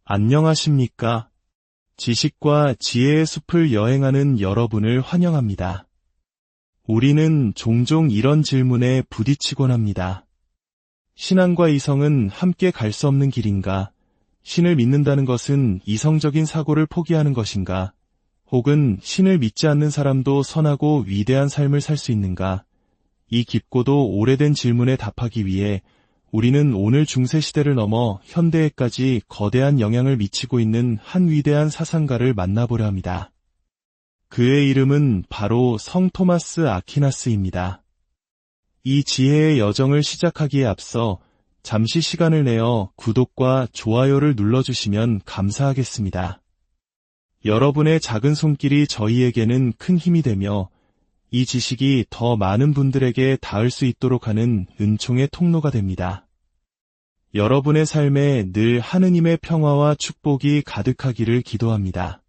안녕하십니까? 지식과 지혜의 숲을 여행하는 여러분을 환영합니다. 우리는 종종 이런 질문에 부딪히곤 합니다. 신앙과 이성은 함께 갈 수 없는 길인가? 신을 믿는다는 것은 이성적인 사고를 포기하는 것인가? 혹은 신을 믿지 않는 사람도 선하고 위대한 삶을 살 수 있는가? 이 깊고도 오래된 질문에 답하기 위해 우리는 오늘 중세시대를 넘어 현대에까지 거대한 영향을 미치고 있는 한 위대한 사상가를 만나보려 합니다. 그의 이름은 바로 성 토마스 아퀴나스입니다. 이 지혜의 여정을 시작하기에 앞서 잠시 시간을 내어 구독과 좋아요를 눌러주시면 감사하겠습니다. 여러분의 작은 손길이 저희에게는 큰 힘이 되며 이 지식이 더 많은 분들에게 닿을 수 있도록 하는 은총의 통로가 됩니다. 여러분의 삶에 늘 하느님의 평화와 축복이 가득하기를 기도합니다.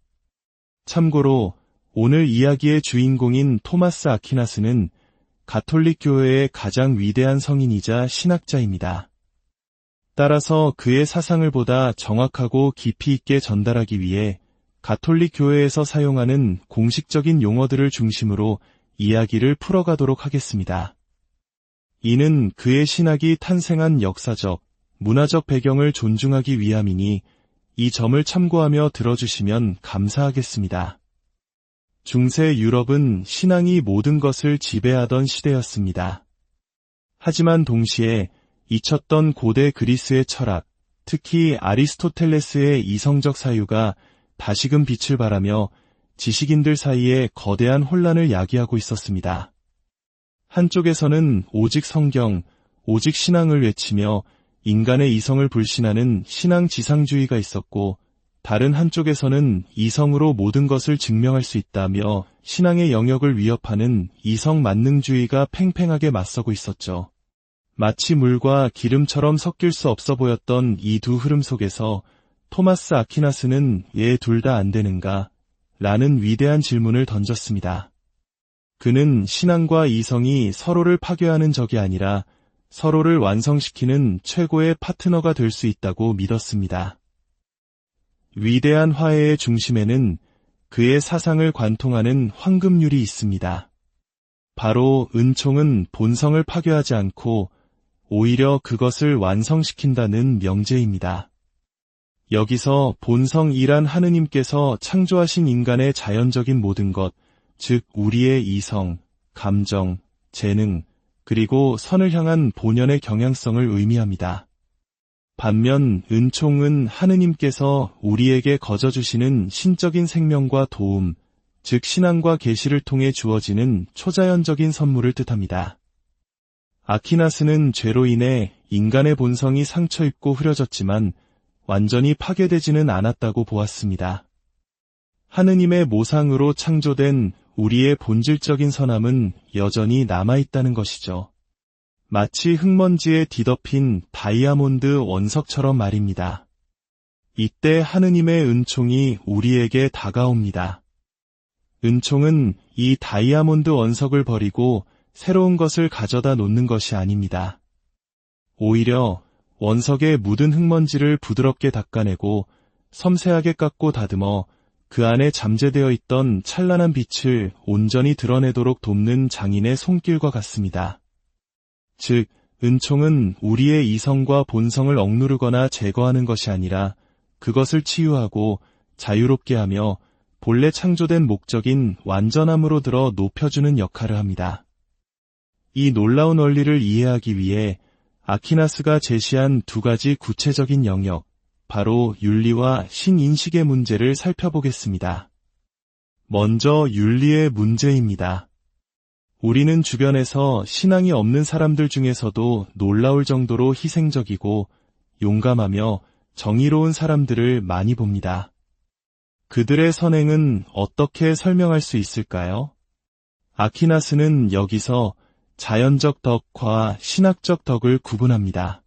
참고로 오늘 이야기의 주인공인 토마스 아퀴나스는 가톨릭 교회의 가장 위대한 성인이자 신학자입니다. 따라서 그의 사상을 보다 정확하고 깊이 있게 전달하기 위해 가톨릭 교회에서 사용하는 공식적인 용어들을 중심으로 이야기를 풀어가도록 하겠습니다. 이는 그의 신학이 탄생한 역사적, 문화적 배경을 존중하기 위함이니 이 점을 참고하며 들어주시면 감사하겠습니다. 중세 유럽은 신앙이 모든 것을 지배하던 시대였습니다. 하지만 동시에 잊혔던 고대 그리스의 철학, 특히 아리스토텔레스의 이성적 사유가 다시금 빛을 발하며 지식인들 사이에 거대한 혼란을 야기하고 있었습니다. 한쪽에서는 오직 성경, 오직 신앙을 외치며 인간의 이성을 불신하는 신앙 지상주의가 있었고, 다른 한쪽에서는 이성으로 모든 것을 증명할 수 있다며 신앙의 영역을 위협하는 이성 만능주의가 팽팽하게 맞서고 있었죠. 마치 물과 기름처럼 섞일 수 없어 보였던 이 두 흐름 속에서 토마스 아퀴나스는 왜 둘 다 안 되는가? 라는 위대한 질문을 던졌습니다. 그는 신앙과 이성이 서로를 파괴하는 적이 아니라 서로를 완성시키는 최고의 파트너가 될 수 있다고 믿었습니다. 위대한 화해의 중심에는 그의 사상을 관통하는 황금률이 있습니다. 바로 은총은 본성을 파괴하지 않고 오히려 그것을 완성시킨다는 명제입니다. 여기서 본성이란 하느님께서 창조하신 인간의 자연적인 모든 것, 즉 우리의 이성, 감정, 재능, 그리고 선을 향한 본연의 경향성을 의미합니다. 반면 은총은 하느님께서 우리에게 거저주시는 신적인 생명과 도움, 즉 신앙과 계시를 통해 주어지는 초자연적인 선물을 뜻합니다. 아퀴나스는 죄로 인해 인간의 본성이 상처 입고 흐려졌지만 완전히 파괴되지는 않았다고 보았습니다. 하느님의 모상으로 창조된 우리의 본질적인 선함은 여전히 남아있다는 것이죠. 마치 흙먼지에 뒤덮인 다이아몬드 원석처럼 말입니다. 이때 하느님의 은총이 우리에게 다가옵니다. 은총은 이 다이아몬드 원석을 버리고 새로운 것을 가져다 놓는 것이 아닙니다. 오히려 원석에 묻은 흙먼지를 부드럽게 닦아내고 섬세하게 깎고 다듬어 그 안에 잠재되어 있던 찬란한 빛을 온전히 드러내도록 돕는 장인의 손길과 같습니다. 즉, 은총은 우리의 이성과 본성을 억누르거나 제거하는 것이 아니라 그것을 치유하고 자유롭게 하며 본래 창조된 목적인 완전함으로 들어 높여주는 역할을 합니다. 이 놀라운 원리를 이해하기 위해 아퀴나스가 제시한 두 가지 구체적인 영역, 바로 윤리와 신인식의 문제를 살펴보겠습니다. 먼저 윤리의 문제입니다. 우리는 주변에서 신앙이 없는 사람들 중에서도 놀라울 정도로 희생적이고 용감하며 정의로운 사람들을 많이 봅니다. 그들의 선행은 어떻게 설명할 수 있을까요? 아퀴나스는 여기서 자연적 덕과 신학적 덕을 구분합니다.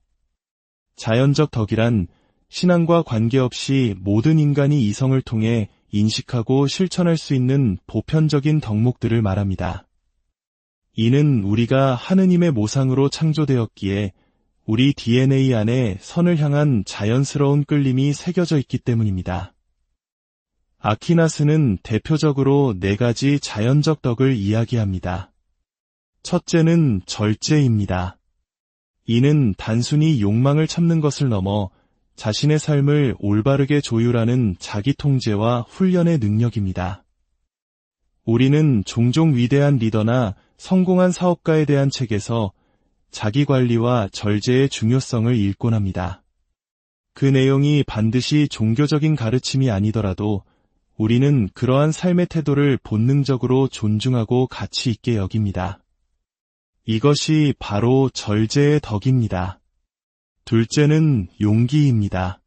자연적 덕이란 신앙과 관계없이 모든 인간이 이성을 통해 인식하고 실천할 수 있는 보편적인 덕목들을 말합니다. 이는 우리가 하느님의 모상으로 창조되었기에 우리 DNA 안에 선을 향한 자연스러운 끌림이 새겨져 있기 때문입니다. 아퀴나스는 대표적으로 4가지 자연적 덕을 이야기합니다. 첫째는 절제입니다. 이는 단순히 욕망을 참는 것을 넘어 자신의 삶을 올바르게 조율하는 자기 통제와 훈련의 능력입니다. 우리는 종종 위대한 리더나 성공한 사업가에 대한 책에서 자기 관리와 절제의 중요성을 읽곤 합니다. 그 내용이 반드시 종교적인 가르침이 아니더라도 우리는 그러한 삶의 태도를 본능적으로 존중하고 가치 있게 여깁니다. 이것이 바로 절제의 덕입니다. 둘째는 용기입니다.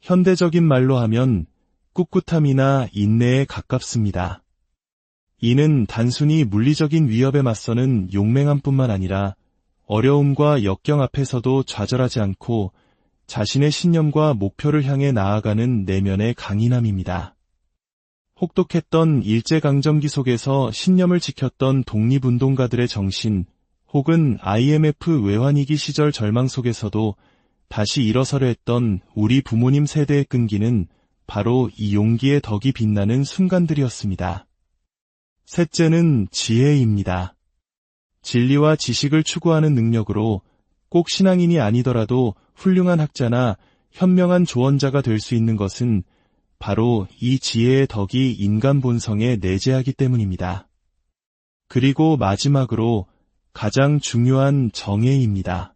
현대적인 말로 하면 꿋꿋함이나 인내에 가깝습니다. 이는 단순히 물리적인 위협에 맞서는 용맹함뿐만 아니라 어려움과 역경 앞에서도 좌절하지 않고 자신의 신념과 목표를 향해 나아가는 내면의 강인함입니다. 혹독했던 일제강점기 속에서 신념을 지켰던 독립운동가들의 정신, 혹은 IMF 외환위기 시절 절망 속에서도 다시 일어서려 했던 우리 부모님 세대의 끈기는 바로 이 용기의 덕이 빛나는 순간들이었습니다. 셋째는 지혜입니다. 진리와 지식을 추구하는 능력으로 꼭 신앙인이 아니더라도 훌륭한 학자나 현명한 조언자가 될 수 있는 것은 바로 이 지혜의 덕이 인간 본성에 내재하기 때문입니다. 그리고 마지막으로 가장 중요한 정의입니다.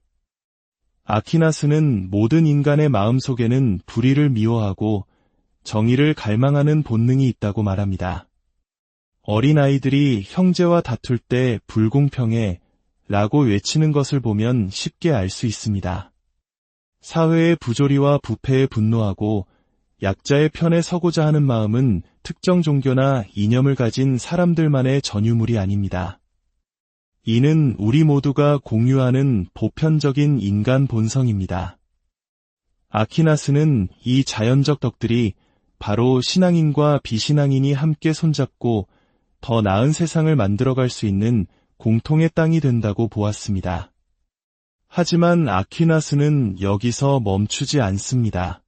아퀴나스는 모든 인간의 마음속에는 불의를 미워하고 정의를 갈망하는 본능이 있다고 말합니다. 어린아이들이 형제와 다툴 때 불공평해 라고 외치는 것을 보면 쉽게 알 수 있습니다. 사회의 부조리와 부패에 분노하고 약자의 편에 서고자 하는 마음은 특정 종교나 이념을 가진 사람들만의 전유물이 아닙니다. 이는 우리 모두가 공유하는 보편적인 인간 본성입니다. 아퀴나스는 이 자연적 덕들이 바로 신앙인과 비신앙인이 함께 손잡고 더 나은 세상을 만들어갈 수 있는 공통의 땅이 된다고 보았습니다. 하지만 아퀴나스는 여기서 멈추지 않습니다.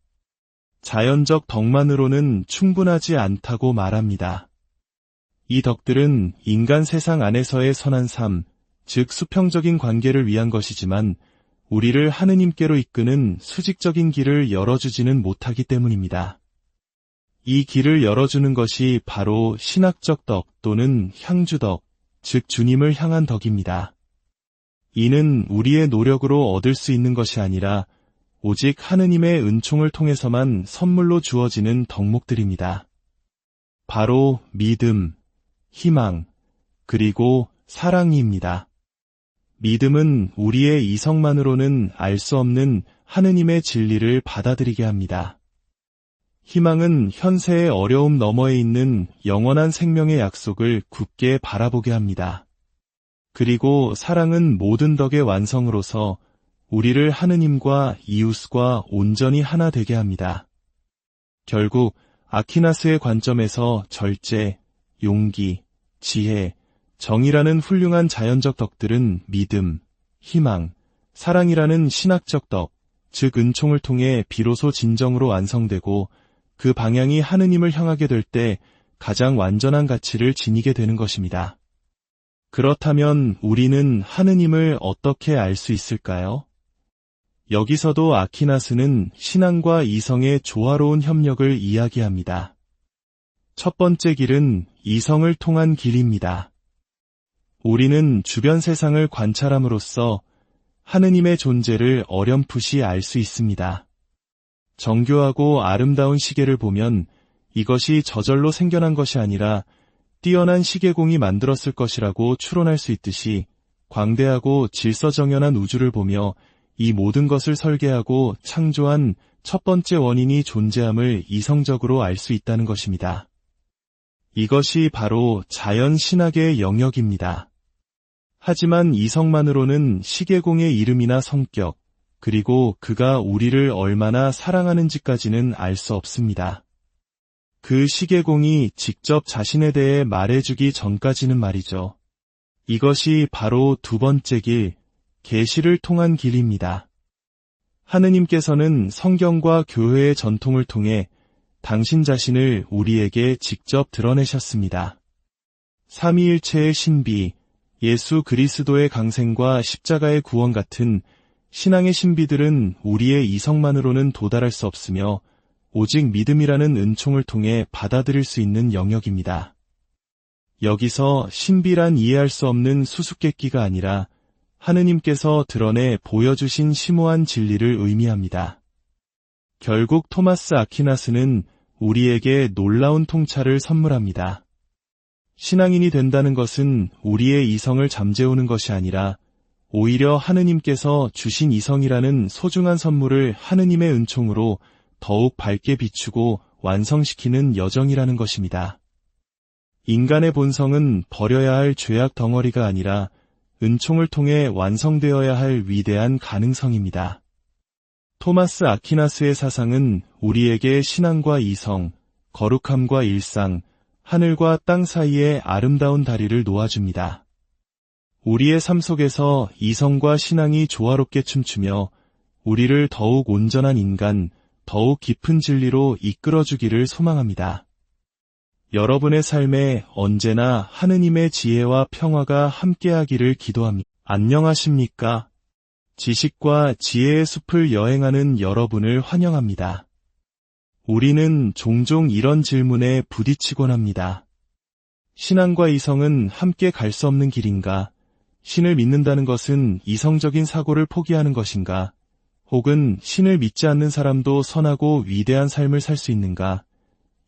자연적 덕만으로는 충분하지 않다고 말합니다. 이 덕들은 인간 세상 안에서의 선한 삶, 즉 수평적인 관계를 위한 것이지만 우리를 하느님께로 이끄는 수직적인 길을 열어주지는 못하기 때문입니다. 이 길을 열어주는 것이 바로 신학적 덕 또는 향주덕, 즉 주님을 향한 덕입니다. 이는 우리의 노력으로 얻을 수 있는 것이 아니라 오직 하느님의 은총을 통해서만 선물로 주어지는 덕목들입니다. 바로 믿음, 희망, 그리고 사랑입니다. 믿음은 우리의 이성만으로는 알 수 없는 하느님의 진리를 받아들이게 합니다. 희망은 현세의 어려움 너머에 있는 영원한 생명의 약속을 굳게 바라보게 합니다. 그리고 사랑은 모든 덕의 완성으로서 우리를 하느님과 이웃과 온전히 하나 되게 합니다. 결국 아퀴나스의 관점에서 절제, 용기, 지혜, 정의라는 훌륭한 자연적 덕들은 믿음, 희망, 사랑이라는 신학적 덕, 즉 은총을 통해 비로소 진정으로 완성되고 그 방향이 하느님을 향하게 될 때 가장 완전한 가치를 지니게 되는 것입니다. 그렇다면 우리는 하느님을 어떻게 알 수 있을까요? 여기서도 아퀴나스는 신앙과 이성의 조화로운 협력을 이야기합니다. 첫 번째 길은 이성을 통한 길입니다. 우리는 주변 세상을 관찰함으로써 하느님의 존재를 어렴풋이 알 수 있습니다. 정교하고 아름다운 시계를 보면 이것이 저절로 생겨난 것이 아니라 뛰어난 시계공이 만들었을 것이라고 추론할 수 있듯이 광대하고 질서정연한 우주를 보며 이 모든 것을 설계하고 창조한 첫 번째 원인이 존재함을 이성적으로 알 수 있다는 것입니다. 이것이 바로 자연 신학의 영역입니다. 하지만 이성만으로는 시계공의 이름이나 성격, 그리고 그가 우리를 얼마나 사랑하는지까지는 알 수 없습니다. 그 시계공이 직접 자신에 대해 말해주기 전까지는 말이죠. 이것이 바로 두 번째 길, 계시를 통한 길입니다. 하느님께서는 성경과 교회의 전통을 통해 당신 자신을 우리에게 직접 드러내셨습니다. 삼위일체의 신비, 예수 그리스도의 강생과 십자가의 구원 같은 신앙의 신비들은 우리의 이성만으로는 도달할 수 없으며 오직 믿음이라는 은총을 통해 받아들일 수 있는 영역입니다. 여기서 신비란 이해할 수 없는 수수께끼가 아니라 하느님께서 드러내 보여주신 심오한 진리를 의미합니다. 결국 토마스 아퀴나스는 우리에게 놀라운 통찰을 선물합니다. 신앙인이 된다는 것은 우리의 이성을 잠재우는 것이 아니라 오히려 하느님께서 주신 이성이라는 소중한 선물을 하느님의 은총으로 더욱 밝게 비추고 완성시키는 여정이라는 것입니다. 인간의 본성은 버려야 할 죄악 덩어리가 아니라 은총을 통해 완성되어야 할 위대한 가능성입니다. 토마스 아퀴나스의 사상은 우리에게 신앙과 이성, 거룩함과 일상, 하늘과 땅 사이의 아름다운 다리를 놓아줍니다. 우리의 삶 속에서 이성과 신앙이 조화롭게 춤추며 우리를 더욱 온전한 인간, 더욱 깊은 진리로 이끌어주기를 소망합니다. 여러분의 삶에 언제나 하느님의 지혜와 평화가 함께하기를 기도합니다. 안녕하십니까? 지식과 지혜의 숲을 여행하는 여러분을 환영합니다. 우리는 종종 이런 질문에 부딪히곤 합니다. 신앙과 이성은 함께 갈 수 없는 길인가? 신을 믿는다는 것은 이성적인 사고를 포기하는 것인가? 혹은 신을 믿지 않는 사람도 선하고 위대한 삶을 살 수 있는가?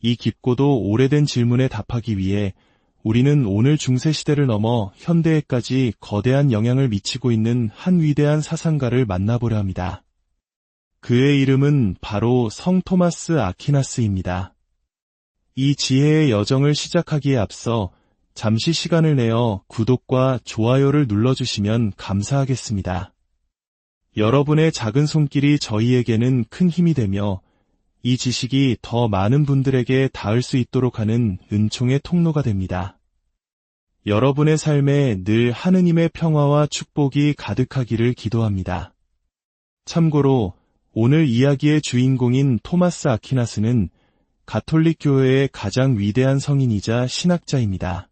이 깊고도 오래된 질문에 답하기 위해 우리는 오늘 중세시대를 넘어 현대에까지 거대한 영향을 미치고 있는 한 위대한 사상가를 만나보려 합니다. 그의 이름은 바로 성 토마스 아퀴나스입니다. 이 지혜의 여정을 시작하기에 앞서 잠시 시간을 내어 구독과 좋아요를 눌러주시면 감사하겠습니다. 여러분의 작은 손길이 저희에게는 큰 힘이 되며 이 지식이 더 많은 분들에게 닿을 수 있도록 하는 은총의 통로가 됩니다. 여러분의 삶에 늘 하느님의 평화와 축복이 가득하기를 기도합니다. 참고로 오늘 이야기의 주인공인 토마스 아퀴나스는 가톨릭 교회의 가장 위대한 성인이자 신학자입니다.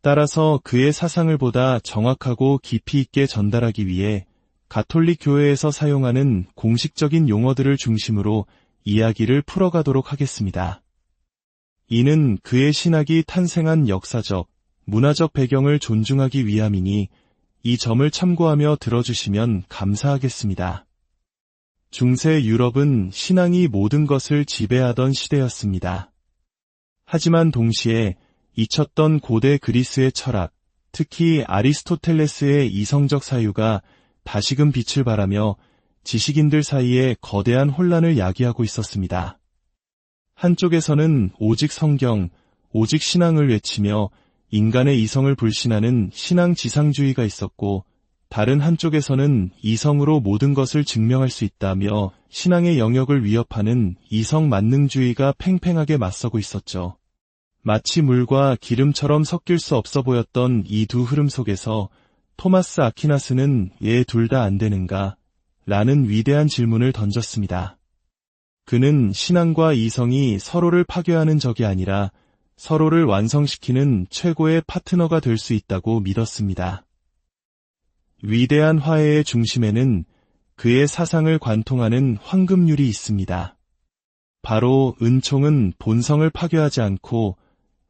따라서 그의 사상을 보다 정확하고 깊이 있게 전달하기 위해 가톨릭 교회에서 사용하는 공식적인 용어들을 중심으로 이야기를 풀어가도록 하겠습니다. 이는 그의 신학이 탄생한 역사적, 문화적 배경을 존중하기 위함이니 이 점을 참고하며 들어주시면 감사하겠습니다. 중세 유럽은 신앙이 모든 것을 지배하던 시대였습니다. 하지만 동시에 잊혔던 고대 그리스의 철학, 특히 아리스토텔레스의 이성적 사유가 다시금 빛을 발하며 지식인들 사이에 거대한 혼란을 야기하고 있었습니다. 한쪽에서는 오직 성경, 오직 신앙을 외치며 인간의 이성을 불신하는 신앙 지상주의가 있었고, 다른 한쪽에서는 이성으로 모든 것을 증명할 수 있다며 신앙의 영역을 위협하는 이성 만능주의가 팽팽하게 맞서고 있었죠. 마치 물과 기름처럼 섞일 수 없어 보였던 이 두 흐름 속에서 토마스 아퀴나스는 얘 둘 다 안 되는가? 라는 위대한 질문을 던졌습니다. 그는 신앙과 이성이 서로를 파괴하는 적이 아니라 서로를 완성시키는 최고의 파트너가 될 수 있다고 믿었습니다. 위대한 화해의 중심에는 그의 사상을 관통하는 황금률이 있습니다. 바로 은총은 본성을 파괴하지 않고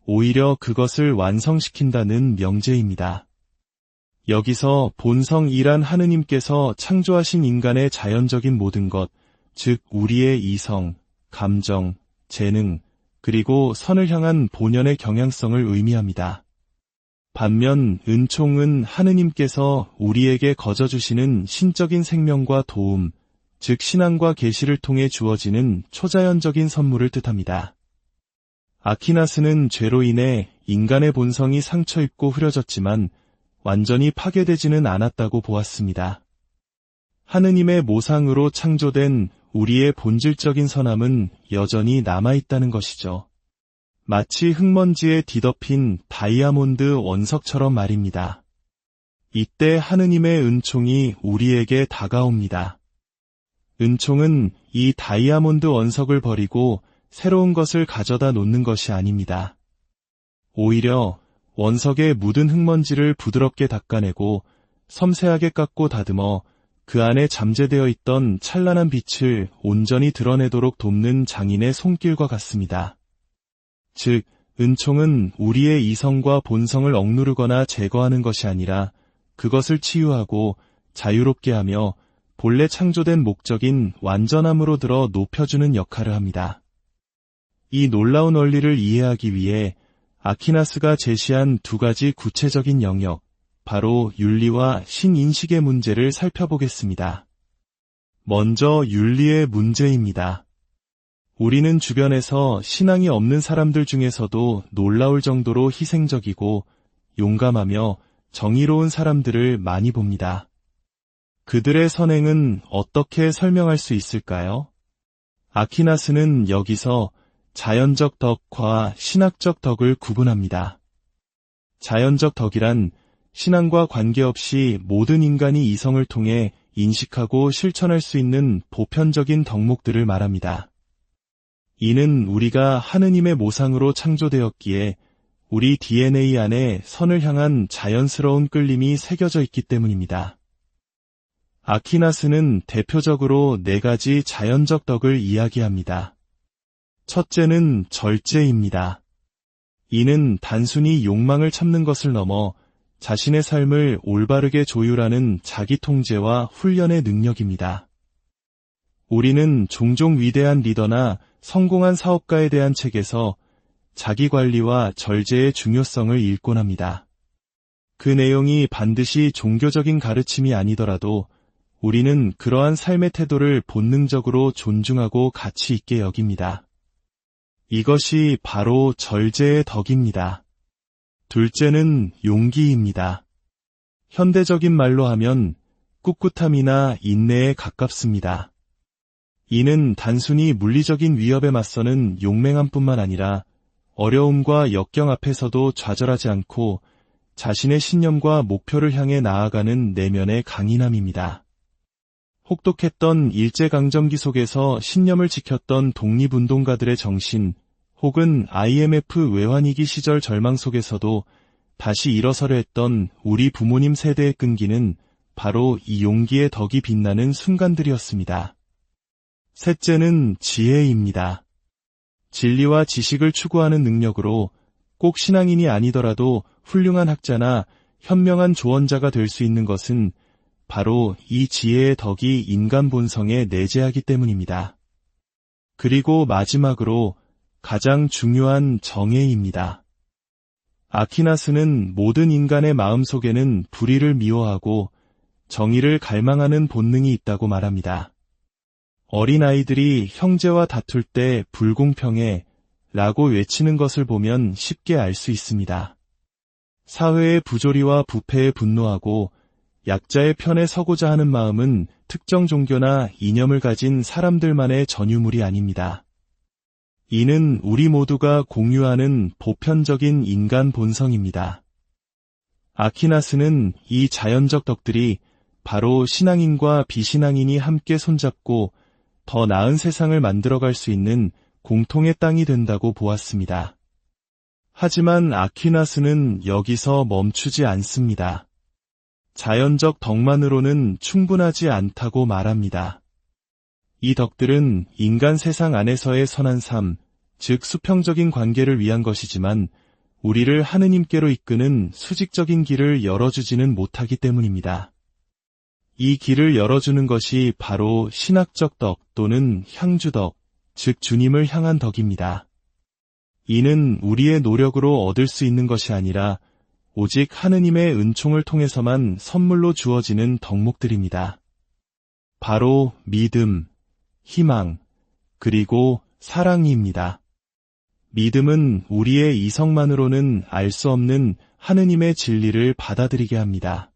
오히려 그것을 완성시킨다는 명제입니다. 여기서 본성이란 하느님께서 창조하신 인간의 자연적인 모든 것, 즉 우리의 이성, 감정, 재능, 그리고 선을 향한 본연의 경향성을 의미합니다. 반면 은총은 하느님께서 우리에게 거저주시는 신적인 생명과 도움, 즉 신앙과 계시를 통해 주어지는 초자연적인 선물을 뜻합니다. 아퀴나스는 죄로 인해 인간의 본성이 상처 입고 흐려졌지만 완전히 파괴되지는 않았다고 보았습니다. 하느님의 모상으로 창조된 우리의 본질적인 선함은 여전히 남아있다는 것이죠. 마치 흙먼지에 뒤덮인 다이아몬드 원석처럼 말입니다. 이때 하느님의 은총이 우리에게 다가옵니다. 은총은 이 다이아몬드 원석을 버리고 새로운 것을 가져다 놓는 것이 아닙니다. 오히려 원석에 묻은 흙먼지를 부드럽게 닦아내고 섬세하게 깎고 다듬어 그 안에 잠재되어 있던 찬란한 빛을 온전히 드러내도록 돕는 장인의 손길과 같습니다. 즉, 은총은 우리의 이성과 본성을 억누르거나 제거하는 것이 아니라 그것을 치유하고 자유롭게 하며 본래 창조된 목적인 완전함으로 들어 높여주는 역할을 합니다. 이 놀라운 원리를 이해하기 위해 아퀴나스가 제시한 두 가지 구체적인 영역, 바로 윤리와 신인식의 문제를 살펴보겠습니다. 먼저 윤리의 문제입니다. 우리는 주변에서 신앙이 없는 사람들 중에서도 놀라울 정도로 희생적이고 용감하며 정의로운 사람들을 많이 봅니다. 그들의 선행은 어떻게 설명할 수 있을까요? 아퀴나스는 여기서 자연적 덕과 신학적 덕을 구분합니다. 자연적 덕이란 신앙과 관계없이 모든 인간이 이성을 통해 인식하고 실천할 수 있는 보편적인 덕목들을 말합니다. 이는 우리가 하느님의 모상으로 창조되었기에 우리 DNA 안에 선을 향한 자연스러운 끌림이 새겨져 있기 때문입니다. 아퀴나스는 대표적으로 4가지 자연적 덕을 이야기합니다. 첫째는 절제입니다. 이는 단순히 욕망을 참는 것을 넘어 자신의 삶을 올바르게 조율하는 자기 통제와 훈련의 능력입니다. 우리는 종종 위대한 리더나 성공한 사업가에 대한 책에서 자기 관리와 절제의 중요성을 읽곤 합니다. 그 내용이 반드시 종교적인 가르침이 아니더라도 우리는 그러한 삶의 태도를 본능적으로 존중하고 가치 있게 여깁니다. 이것이 바로 절제의 덕입니다. 둘째는 용기입니다. 현대적인 말로 하면 꿋꿋함이나 인내에 가깝습니다. 이는 단순히 물리적인 위협에 맞서는 용맹함뿐만 아니라 어려움과 역경 앞에서도 좌절하지 않고 자신의 신념과 목표를 향해 나아가는 내면의 강인함입니다. 혹독했던 일제강점기 속에서 신념을 지켰던 독립운동가들의 정신, 혹은 IMF 외환위기 시절 절망 속에서도 다시 일어서려 했던 우리 부모님 세대의 끈기는 바로 이 용기의 덕이 빛나는 순간들이었습니다. 셋째는 지혜입니다. 진리와 지식을 추구하는 능력으로 꼭 신앙인이 아니더라도 훌륭한 학자나 현명한 조언자가 될 수 있는 것은 바로 이 지혜의 덕이 인간 본성에 내재하기 때문입니다. 그리고 마지막으로 가장 중요한 정의입니다. 아퀴나스는 모든 인간의 마음속에는 불의를 미워하고 정의를 갈망하는 본능이 있다고 말합니다. 어린아이들이 형제와 다툴 때 불공평해 라고 외치는 것을 보면 쉽게 알 수 있습니다. 사회의 부조리와 부패에 분노하고 약자의 편에 서고자 하는 마음은 특정 종교나 이념을 가진 사람들만의 전유물이 아닙니다. 이는 우리 모두가 공유하는 보편적인 인간 본성입니다. 아퀴나스는 이 자연적 덕들이 바로 신앙인과 비신앙인이 함께 손잡고 더 나은 세상을 만들어갈 수 있는 공통의 땅이 된다고 보았습니다. 하지만 아퀴나스는 여기서 멈추지 않습니다. 자연적 덕만으로는 충분하지 않다고 말합니다. 이 덕들은 인간 세상 안에서의 선한 삶, 즉 수평적인 관계를 위한 것이지만 우리를 하느님께로 이끄는 수직적인 길을 열어주지는 못하기 때문입니다. 이 길을 열어주는 것이 바로 신학적 덕 또는 향주덕, 즉 주님을 향한 덕입니다. 이는 우리의 노력으로 얻을 수 있는 것이 아니라 오직 하느님의 은총을 통해서만 선물로 주어지는 덕목들입니다. 바로 믿음, 희망, 그리고 사랑입니다. 믿음은 우리의 이성만으로는 알 수 없는 하느님의 진리를 받아들이게 합니다.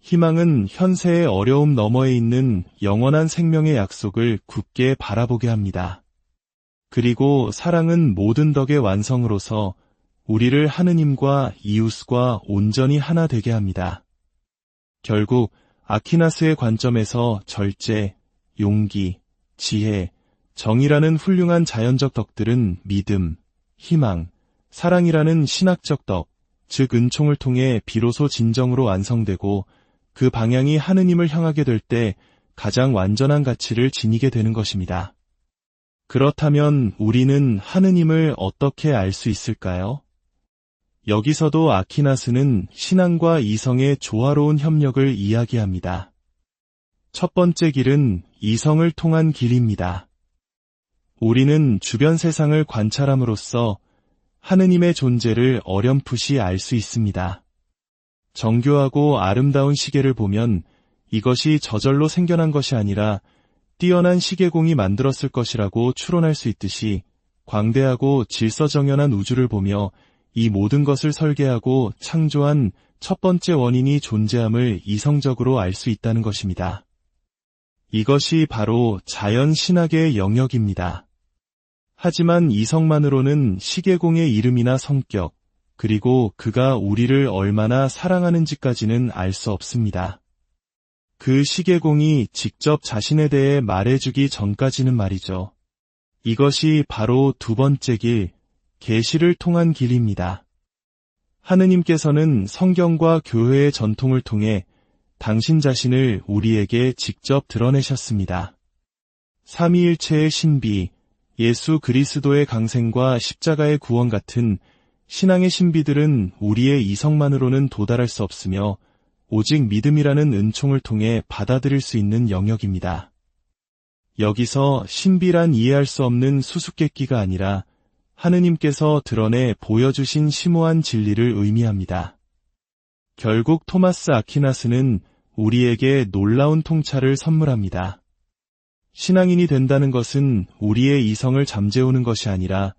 희망은 현세의 어려움 너머에 있는 영원한 생명의 약속을 굳게 바라보게 합니다. 그리고 사랑은 모든 덕의 완성으로서 우리를 하느님과 이웃과 온전히 하나 되게 합니다. 결국 아퀴나스의 관점에서 절제, 용기, 지혜, 정의라는 훌륭한 자연적 덕들은 믿음, 희망, 사랑이라는 신학적 덕, 즉 은총을 통해 비로소 진정으로 완성되고 그 방향이 하느님을 향하게 될 때 가장 완전한 가치를 지니게 되는 것입니다. 그렇다면 우리는 하느님을 어떻게 알 수 있을까요? 여기서도 아퀴나스는 신앙과 이성의 조화로운 협력을 이야기합니다. 첫 번째 길은 이성을 통한 길입니다. 우리는 주변 세상을 관찰함으로써 하느님의 존재를 어렴풋이 알 수 있습니다. 정교하고 아름다운 시계를 보면 이것이 저절로 생겨난 것이 아니라 뛰어난 시계공이 만들었을 것이라고 추론할 수 있듯이 광대하고 질서정연한 우주를 보며 이 모든 것을 설계하고 창조한 첫 번째 원인이 존재함을 이성적으로 알 수 있다는 것입니다. 이것이 바로 자연 신학의 영역입니다. 하지만 이성만으로는 시계공의 이름이나 성격, 그리고 그가 우리를 얼마나 사랑하는지까지는 알 수 없습니다. 그 시계공이 직접 자신에 대해 말해주기 전까지는 말이죠. 이것이 바로 두 번째 길, 계시를 통한 길입니다. 하느님께서는 성경과 교회의 전통을 통해 당신 자신을 우리에게 직접 드러내셨습니다. 삼위일체의 신비, 예수 그리스도의 강생과 십자가의 구원 같은 신앙의 신비들은 우리의 이성만으로는 도달할 수 없으며 오직 믿음이라는 은총을 통해 받아들일 수 있는 영역입니다. 여기서 신비란 이해할 수 없는 수수께끼가 아니라 하느님께서 드러내 보여주신 심오한 진리를 의미합니다. 결국 토마스 아퀴나스는 우리에게 놀라운 통찰을 선물합니다. 신앙인이 된다는 것은 우리의 이성을 잠재우는 것이 아니라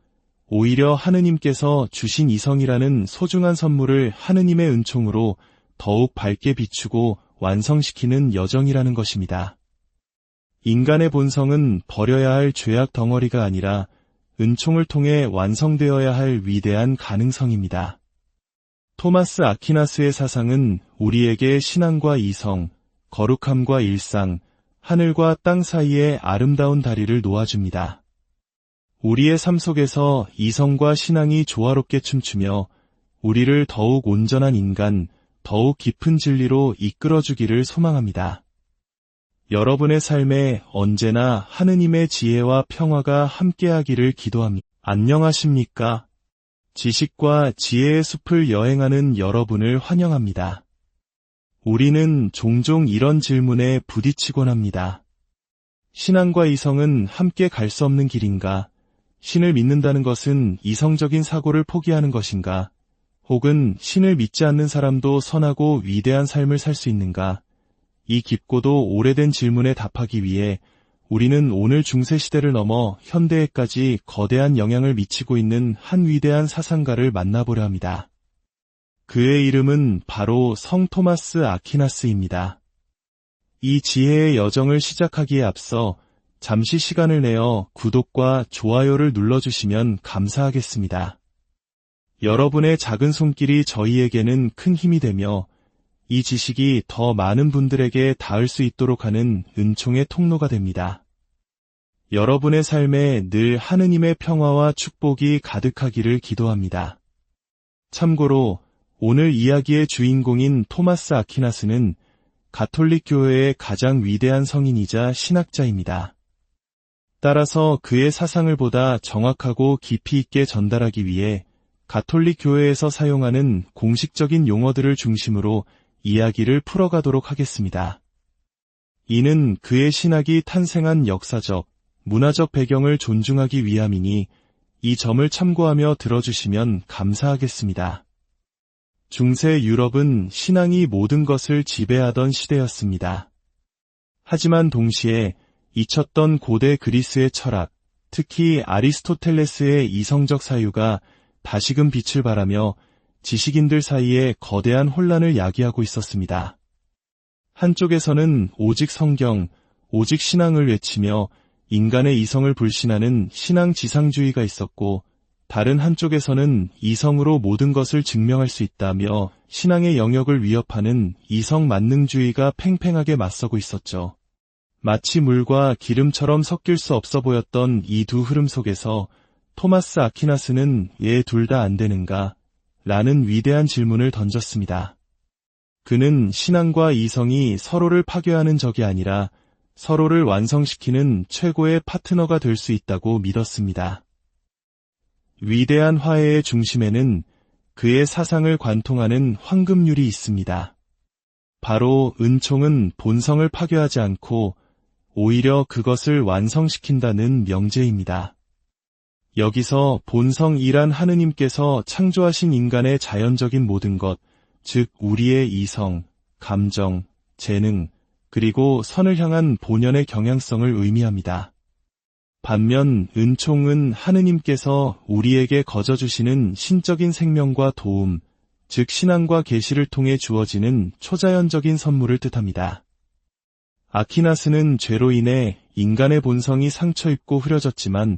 오히려 하느님께서 주신 이성이라는 소중한 선물을 하느님의 은총으로 더욱 밝게 비추고 완성시키는 여정이라는 것입니다. 인간의 본성은 버려야 할 죄악 덩어리가 아니라 은총을 통해 완성되어야 할 위대한 가능성입니다. 토마스 아퀴나스의 사상은 우리에게 신앙과 이성, 거룩함과 일상, 하늘과 땅 사이의 아름다운 다리를 놓아줍니다. 우리의 삶 속에서 이성과 신앙이 조화롭게 춤추며 우리를 더욱 온전한 인간, 더욱 깊은 진리로 이끌어주기를 소망합니다. 여러분의 삶에 언제나 하느님의 지혜와 평화가 함께하기를 기도합니다. 안녕하십니까? 지식과 지혜의 숲을 여행하는 여러분을 환영합니다. 우리는 종종 이런 질문에 부딪히곤 합니다. 신앙과 이성은 함께 갈 수 없는 길인가? 신을 믿는다는 것은 이성적인 사고를 포기하는 것인가? 혹은 신을 믿지 않는 사람도 선하고 위대한 삶을 살 수 있는가? 이 깊고도 오래된 질문에 답하기 위해 우리는 오늘 중세시대를 넘어 현대에까지 거대한 영향을 미치고 있는 한 위대한 사상가를 만나보려 합니다. 그의 이름은 바로 성 토마스 아퀴나스입니다. 이 지혜의 여정을 시작하기에 앞서 잠시 시간을 내어 구독과 좋아요를 눌러주시면 감사하겠습니다. 여러분의 작은 손길이 저희에게는 큰 힘이 되며 이 지식이 더 많은 분들에게 닿을 수 있도록 하는 은총의 통로가 됩니다. 여러분의 삶에 늘 하느님의 평화와 축복이 가득하기를 기도합니다. 참고로 오늘 이야기의 주인공인 토마스 아퀴나스는 가톨릭 교회의 가장 위대한 성인이자 신학자입니다. 따라서 그의 사상을 보다 정확하고 깊이 있게 전달하기 위해 가톨릭 교회에서 사용하는 공식적인 용어들을 중심으로 이야기를 풀어가도록 하겠습니다. 이는 그의 신학이 탄생한 역사적, 문화적 배경을 존중하기 위함이니 이 점을 참고하며 들어주시면 감사하겠습니다. 중세 유럽은 신앙이 모든 것을 지배하던 시대였습니다. 하지만 동시에 잊혔던 고대 그리스의 철학, 특히 아리스토텔레스의 이성적 사유가 다시금 빛을 발하며 지식인들 사이에 거대한 혼란을 야기하고 있었습니다. 한쪽에서는 오직 성경, 오직 신앙을 외치며 인간의 이성을 불신하는 신앙 지상주의가 있었고, 다른 한쪽에서는 이성으로 모든 것을 증명할 수 있다며 신앙의 영역을 위협하는 이성 만능주의가 팽팽하게 맞서고 있었죠. 마치 물과 기름처럼 섞일 수 없어 보였던 이 두 흐름 속에서 토마스 아퀴나스는 얘 둘 다 안 되는가? 라는 위대한 질문을 던졌습니다. 그는 신앙과 이성이 서로를 파괴하는 적이 아니라 서로를 완성시키는 최고의 파트너가 될 수 있다고 믿었습니다. 위대한 화해의 중심에는 그의 사상을 관통하는 황금률이 있습니다. 바로 은총은 본성을 파괴하지 않고 오히려 그것을 완성시킨다는 명제입니다. 여기서 본성이란 하느님께서 창조하신 인간의 자연적인 모든 것, 즉 우리의 이성, 감정, 재능, 그리고 선을 향한 본연의 경향성을 의미합니다. 반면 은총은 하느님께서 우리에게 거저주시는 신적인 생명과 도움, 즉 신앙과 계시를 통해 주어지는 초자연적인 선물을 뜻합니다. 아퀴나스는 죄로 인해 인간의 본성이 상처 입고 흐려졌지만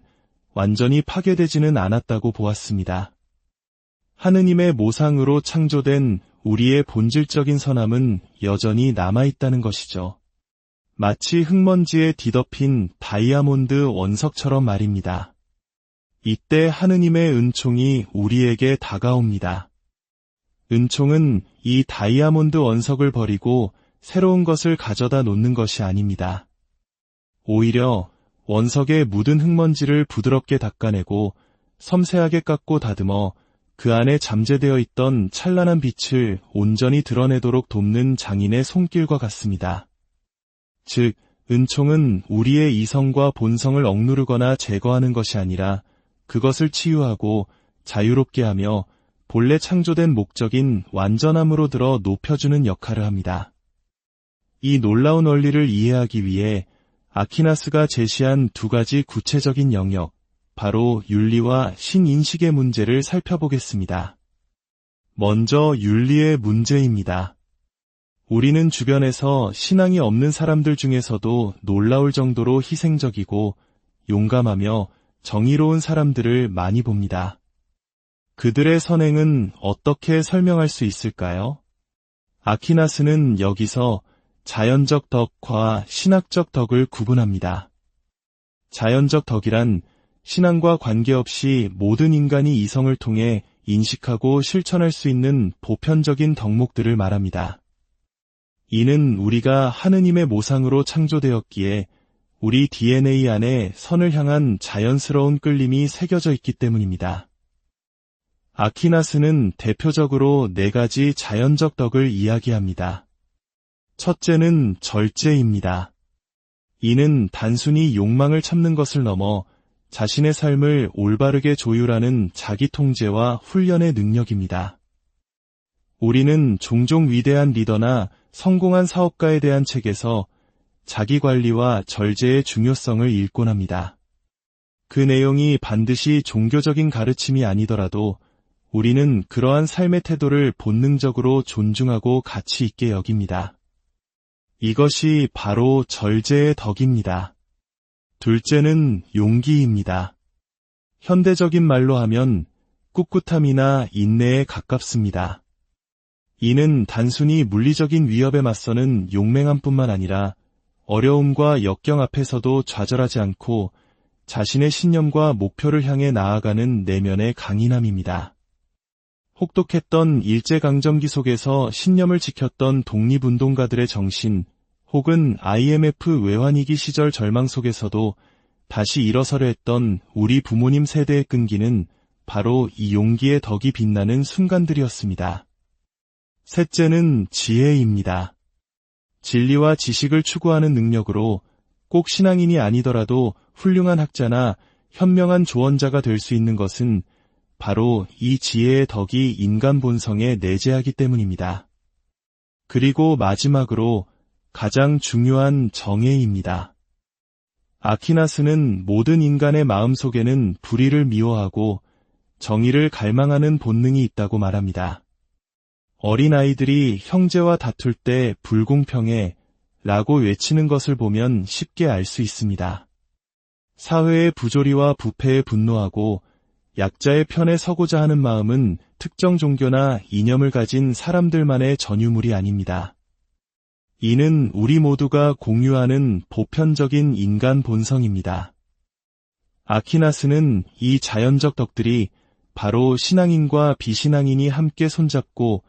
완전히 파괴되지는 않았다고 보았습니다. 하느님의 모상으로 창조된 우리의 본질적인 선함은 여전히 남아있다는 것이죠. 마치 흙먼지에 뒤덮인 다이아몬드 원석처럼 말입니다. 이때 하느님의 은총이 우리에게 다가옵니다. 은총은 이 다이아몬드 원석을 버리고 새로운 것을 가져다 놓는 것이 아닙니다. 오히려 원석에 묻은 흙먼지를 부드럽게 닦아내고 섬세하게 깎고 다듬어 그 안에 잠재되어 있던 찬란한 빛을 온전히 드러내도록 돕는 장인의 손길과 같습니다. 즉, 은총은 우리의 이성과 본성을 억누르거나 제거하는 것이 아니라 그것을 치유하고 자유롭게 하며 본래 창조된 목적인 완전함으로 들어 높여주는 역할을 합니다. 이 놀라운 원리를 이해하기 위해 아퀴나스가 제시한 두 가지 구체적인 영역, 바로 윤리와 신인식의 문제를 살펴보겠습니다. 먼저 윤리의 문제입니다. 우리는 주변에서 신앙이 없는 사람들 중에서도 놀라울 정도로 희생적이고 용감하며 정의로운 사람들을 많이 봅니다. 그들의 선행은 어떻게 설명할 수 있을까요? 아퀴나스는 여기서 자연적 덕과 신학적 덕을 구분합니다. 자연적 덕이란 신앙과 관계없이 모든 인간이 이성을 통해 인식하고 실천할 수 있는 보편적인 덕목들을 말합니다. 이는 우리가 하느님의 모상으로 창조되었기에 우리 DNA 안에 선을 향한 자연스러운 끌림이 새겨져 있기 때문입니다. 아퀴나스는 대표적으로 4가지 자연적 덕을 이야기합니다. 첫째는 절제입니다. 이는 단순히 욕망을 참는 것을 넘어 자신의 삶을 올바르게 조율하는 자기 통제와 훈련의 능력입니다. 우리는 종종 위대한 리더나 성공한 사업가에 대한 책에서 자기관리와 절제의 중요성을 읽곤 합니다. 그 내용이 반드시 종교적인 가르침이 아니더라도 우리는 그러한 삶의 태도를 본능적으로 존중하고 가치 있게 여깁니다. 이것이 바로 절제의 덕입니다. 둘째는 용기입니다. 현대적인 말로 하면 꿋꿋함이나 인내에 가깝습니다. 이는 단순히 물리적인 위협에 맞서는 용맹함뿐만 아니라 어려움과 역경 앞에서도 좌절하지 않고 자신의 신념과 목표를 향해 나아가는 내면의 강인함입니다. 혹독했던 일제강점기 속에서 신념을 지켰던 독립운동가들의 정신, 혹은 IMF 외환위기 시절 절망 속에서도 다시 일어서려 했던 우리 부모님 세대의 끈기는 바로 이 용기의 덕이 빛나는 순간들이었습니다. 셋째는 지혜입니다. 진리와 지식을 추구하는 능력으로 꼭 신앙인이 아니더라도 훌륭한 학자나 현명한 조언자가 될 수 있는 것은 바로 이 지혜의 덕이 인간 본성에 내재하기 때문입니다. 그리고 마지막으로 가장 중요한 정의입니다. 아퀴나스는 모든 인간의 마음속에는 불의를 미워하고 정의를 갈망하는 본능이 있다고 말합니다. 어린아이들이 형제와 다툴 때 불공평해 라고 외치는 것을 보면 쉽게 알 수 있습니다. 사회의 부조리와 부패에 분노하고 약자의 편에 서고자 하는 마음은 특정 종교나 이념을 가진 사람들만의 전유물이 아닙니다. 이는 우리 모두가 공유하는 보편적인 인간 본성입니다. 아퀴나스는 이 자연적 덕들이 바로 신앙인과 비신앙인이 함께 손잡고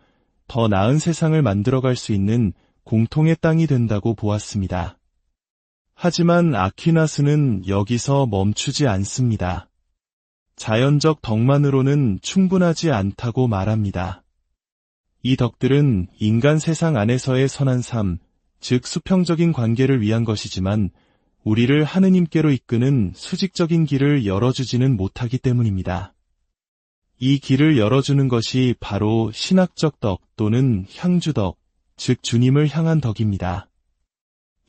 더 나은 세상을 만들어갈 수 있는 공통의 땅이 된다고 보았습니다. 하지만 아퀴나스는 여기서 멈추지 않습니다. 자연적 덕만으로는 충분하지 않다고 말합니다. 이 덕들은 인간 세상 안에서의 선한 삶, 즉 수평적인 관계를 위한 것이지만 우리를 하느님께로 이끄는 수직적인 길을 열어주지는 못하기 때문입니다. 이 길을 열어주는 것이 바로 신학적 덕 또는 향주덕, 즉 주님을 향한 덕입니다.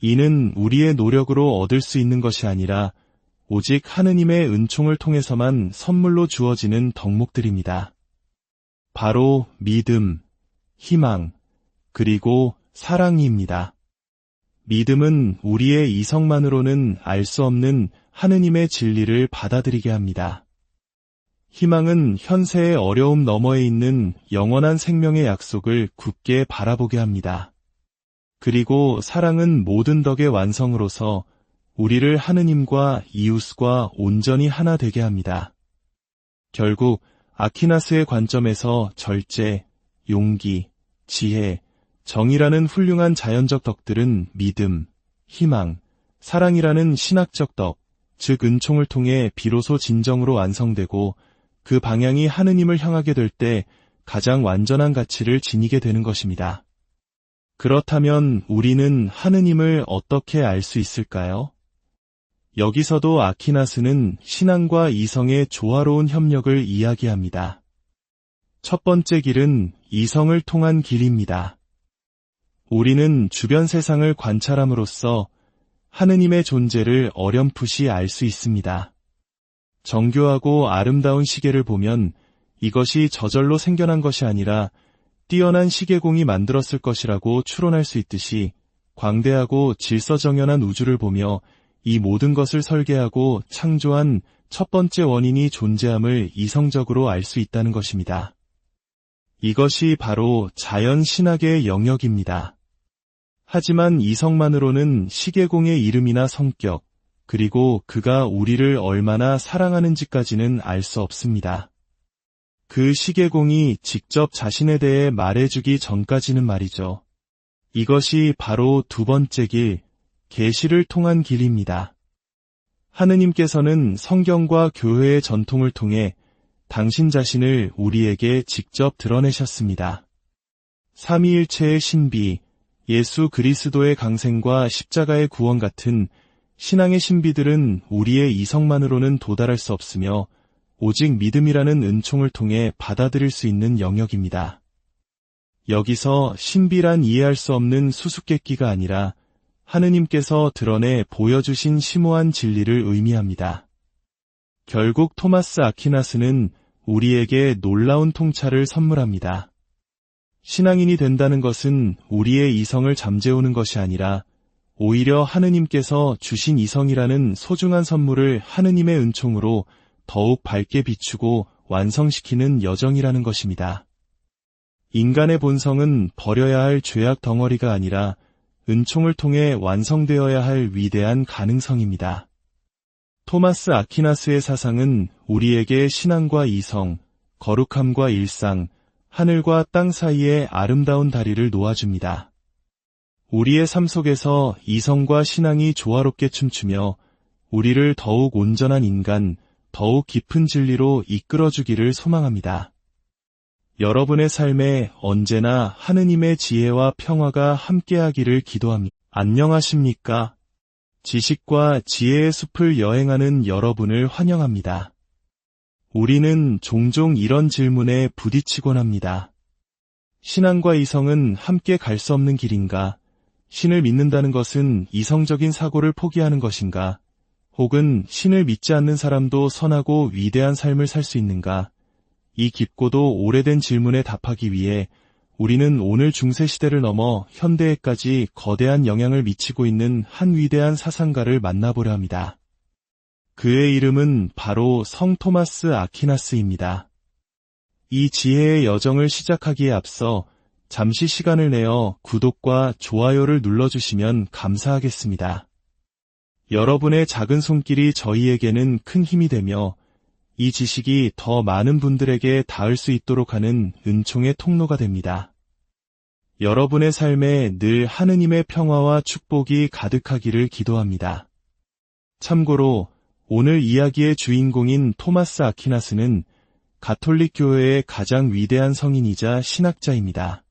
이는 우리의 노력으로 얻을 수 있는 것이 아니라 오직 하느님의 은총을 통해서만 선물로 주어지는 덕목들입니다. 바로 믿음, 희망, 그리고 사랑입니다. 믿음은 우리의 이성만으로는 알 수 없는 하느님의 진리를 받아들이게 합니다. 희망은 현세의 어려움 너머에 있는 영원한 생명의 약속을 굳게 바라보게 합니다. 그리고 사랑은 모든 덕의 완성으로서 우리를 하느님과 이웃과 온전히 하나 되게 합니다. 결국 아퀴나스의 관점에서 절제, 용기, 지혜, 정의라는 훌륭한 자연적 덕들은 믿음, 희망, 사랑이라는 신학적 덕, 즉 은총을 통해 비로소 진정으로 완성되고 그 방향이 하느님을 향하게 될 때 가장 완전한 가치를 지니게 되는 것입니다. 그렇다면 우리는 하느님을 어떻게 알 수 있을까요? 여기서도 아퀴나스는 신앙과 이성의 조화로운 협력을 이야기합니다. 첫 번째 길은 이성을 통한 길입니다. 우리는 주변 세상을 관찰함으로써 하느님의 존재를 어렴풋이 알 수 있습니다. 정교하고 아름다운 시계를 보면 이것이 저절로 생겨난 것이 아니라 뛰어난 시계공이 만들었을 것이라고 추론할 수 있듯이 광대하고 질서정연한 우주를 보며 이 모든 것을 설계하고 창조한 첫 번째 원인이 존재함을 이성적으로 알 수 있다는 것입니다. 이것이 바로 자연 신학의 영역입니다. 하지만 이성만으로는 시계공의 이름이나 성격, 그리고 그가 우리를 얼마나 사랑하는지까지는 알 수 없습니다. 그 시계공이 직접 자신에 대해 말해주기 전까지는 말이죠. 이것이 바로 두 번째 길, 계시를 통한 길입니다. 하느님께서는 성경과 교회의 전통을 통해 당신 자신을 우리에게 직접 드러내셨습니다. 삼위일체의 신비, 예수 그리스도의 강생과 십자가의 구원 같은 신앙의 신비들은 우리의 이성만으로는 도달할 수 없으며 오직 믿음이라는 은총을 통해 받아들일 수 있는 영역입니다. 여기서 신비란 이해할 수 없는 수수께끼가 아니라 하느님께서 드러내 보여주신 심오한 진리를 의미합니다. 결국 토마스 아퀴나스는 우리에게 놀라운 통찰을 선물합니다. 신앙인이 된다는 것은 우리의 이성을 잠재우는 것이 아니라 오히려 하느님께서 주신 이성이라는 소중한 선물을 하느님의 은총으로 더욱 밝게 비추고 완성시키는 여정이라는 것입니다. 인간의 본성은 버려야 할 죄악 덩어리가 아니라 은총을 통해 완성되어야 할 위대한 가능성입니다. 토마스 아퀴나스의 사상은 우리에게 신앙과 이성, 거룩함과 일상, 하늘과 땅 사이에 아름다운 다리를 놓아줍니다. 우리의 삶 속에서 이성과 신앙이 조화롭게 춤추며 우리를 더욱 온전한 인간, 더욱 깊은 진리로 이끌어주기를 소망합니다. 여러분의 삶에 언제나 하느님의 지혜와 평화가 함께하기를 기도합니다. 안녕하십니까? 지식과 지혜의 숲을 여행하는 여러분을 환영합니다. 우리는 종종 이런 질문에 부딪히곤 합니다. 신앙과 이성은 함께 갈 수 없는 길인가? 신을 믿는다는 것은 이성적인 사고를 포기하는 것인가? 혹은 신을 믿지 않는 사람도 선하고 위대한 삶을 살 수 있는가? 이 깊고도 오래된 질문에 답하기 위해 우리는 오늘 중세시대를 넘어 현대에까지 거대한 영향을 미치고 있는 한 위대한 사상가를 만나보려 합니다. 그의 이름은 바로 성 토마스 아퀴나스입니다. 이 지혜의 여정을 시작하기에 앞서 잠시 시간을 내어 구독과 좋아요를 눌러주시면 감사하겠습니다. 여러분의 작은 손길이 저희에게는 큰 힘이 되며 이 지식이 더 많은 분들에게 닿을 수 있도록 하는 은총의 통로가 됩니다. 여러분의 삶에 늘 하느님의 평화와 축복이 가득하기를 기도합니다. 참고로 오늘 이야기의 주인공인 토마스 아퀴나스는 가톨릭 교회의 가장 위대한 성인이자 신학자입니다.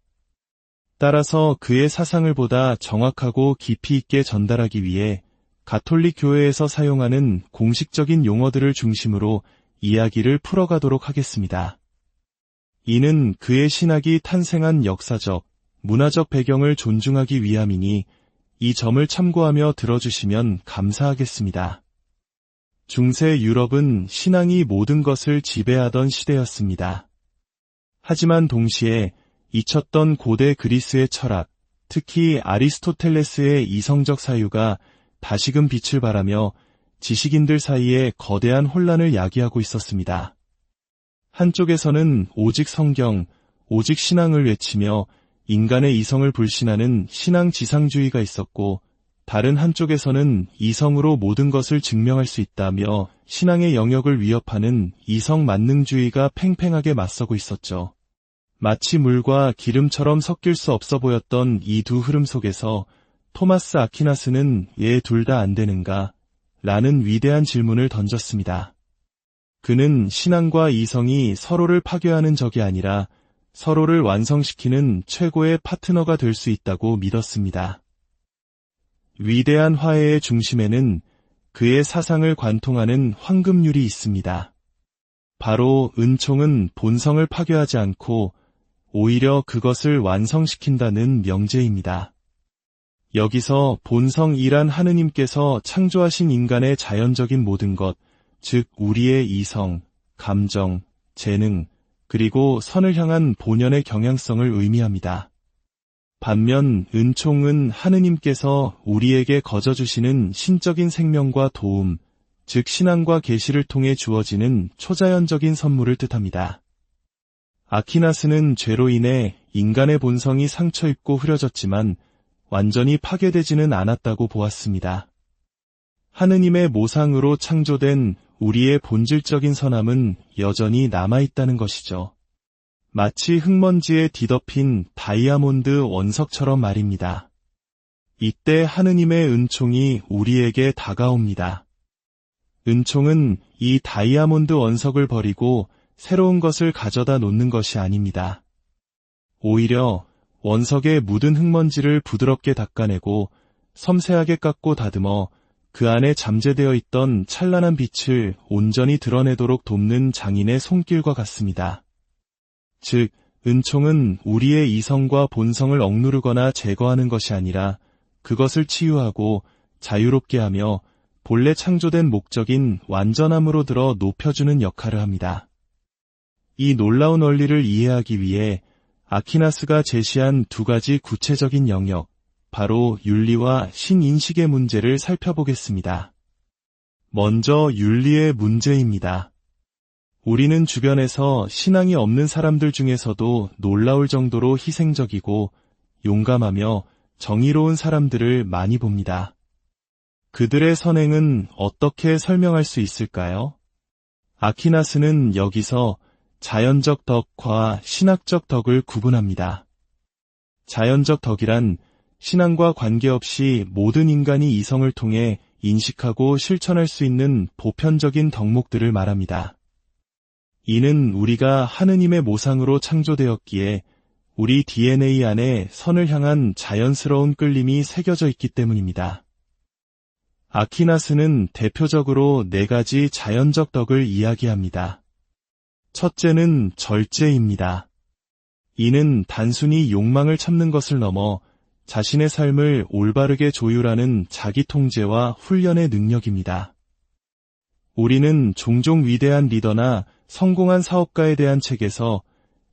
따라서 그의 사상을 보다 정확하고 깊이 있게 전달하기 위해 가톨릭 교회에서 사용하는 공식적인 용어들을 중심으로 이야기를 풀어가도록 하겠습니다. 이는 그의 신학이 탄생한 역사적, 문화적 배경을 존중하기 위함이니 이 점을 참고하며 들어주시면 감사하겠습니다. 중세 유럽은 신앙이 모든 것을 지배하던 시대였습니다. 하지만 동시에 잊혔던 고대 그리스의 철학, 특히 아리스토텔레스의 이성적 사유가 다시금 빛을 발하며 지식인들 사이에 거대한 혼란을 야기하고 있었습니다. 한쪽에서는 오직 성경, 오직 신앙을 외치며 인간의 이성을 불신하는 신앙 지상주의가 있었고, 다른 한쪽에서는 이성으로 모든 것을 증명할 수 있다며 신앙의 영역을 위협하는 이성 만능주의가 팽팽하게 맞서고 있었죠. 마치 물과 기름처럼 섞일 수 없어 보였던 이 두 흐름 속에서 토마스 아퀴나스는 왜 둘 다 안 되는가? 라는 위대한 질문을 던졌습니다. 그는 신앙과 이성이 서로를 파괴하는 적이 아니라 서로를 완성시키는 최고의 파트너가 될 수 있다고 믿었습니다. 위대한 화해의 중심에는 그의 사상을 관통하는 황금률이 있습니다. 바로 은총은 본성을 파괴하지 않고 오히려 그것을 완성시킨다는 명제입니다. 여기서 본성이란 하느님께서 창조하신 인간의 자연적인 모든 것, 즉 우리의 이성, 감정, 재능, 그리고 선을 향한 본연의 경향성을 의미합니다. 반면 은총은 하느님께서 우리에게 거저주시는 신적인 생명과 도움, 즉 신앙과 계시를 통해 주어지는 초자연적인 선물을 뜻합니다. 아퀴나스는 죄로 인해 인간의 본성이 상처 입고 흐려졌지만 완전히 파괴되지는 않았다고 보았습니다. 하느님의 모상으로 창조된 우리의 본질적인 선함은 여전히 남아있다는 것이죠. 마치 흙먼지에 뒤덮인 다이아몬드 원석처럼 말입니다. 이때 하느님의 은총이 우리에게 다가옵니다. 은총은 이 다이아몬드 원석을 버리고 새로운 것을 가져다 놓는 것이 아닙니다. 오히려 원석에 묻은 흙먼지를 부드럽게 닦아내고 섬세하게 깎고 다듬어 그 안에 잠재되어 있던 찬란한 빛을 온전히 드러내도록 돕는 장인의 손길과 같습니다. 즉, 은총은 우리의 이성과 본성을 억누르거나 제거하는 것이 아니라 그것을 치유하고 자유롭게 하며 본래 창조된 목적인 완전함으로 들어 높여주는 역할을 합니다. 이 놀라운 원리를 이해하기 위해 아퀴나스가 제시한 두 가지 구체적인 영역, 바로 윤리와 신인식의 문제를 살펴보겠습니다. 먼저 윤리의 문제입니다. 우리는 주변에서 신앙이 없는 사람들 중에서도 놀라울 정도로 희생적이고 용감하며 정의로운 사람들을 많이 봅니다. 그들의 선행은 어떻게 설명할 수 있을까요? 아퀴나스는 여기서 자연적 덕과 신학적 덕을 구분합니다. 자연적 덕이란 신앙과 관계없이 모든 인간이 이성을 통해 인식하고 실천할 수 있는 보편적인 덕목들을 말합니다. 이는 우리가 하느님의 모상으로 창조되었기에 우리 DNA 안에 선을 향한 자연스러운 끌림이 새겨져 있기 때문입니다. 아퀴나스는 대표적으로 4가지 자연적 덕을 이야기합니다. 첫째는 절제입니다. 이는 단순히 욕망을 참는 것을 넘어 자신의 삶을 올바르게 조율하는 자기 통제와 훈련의 능력입니다. 우리는 종종 위대한 리더나 성공한 사업가에 대한 책에서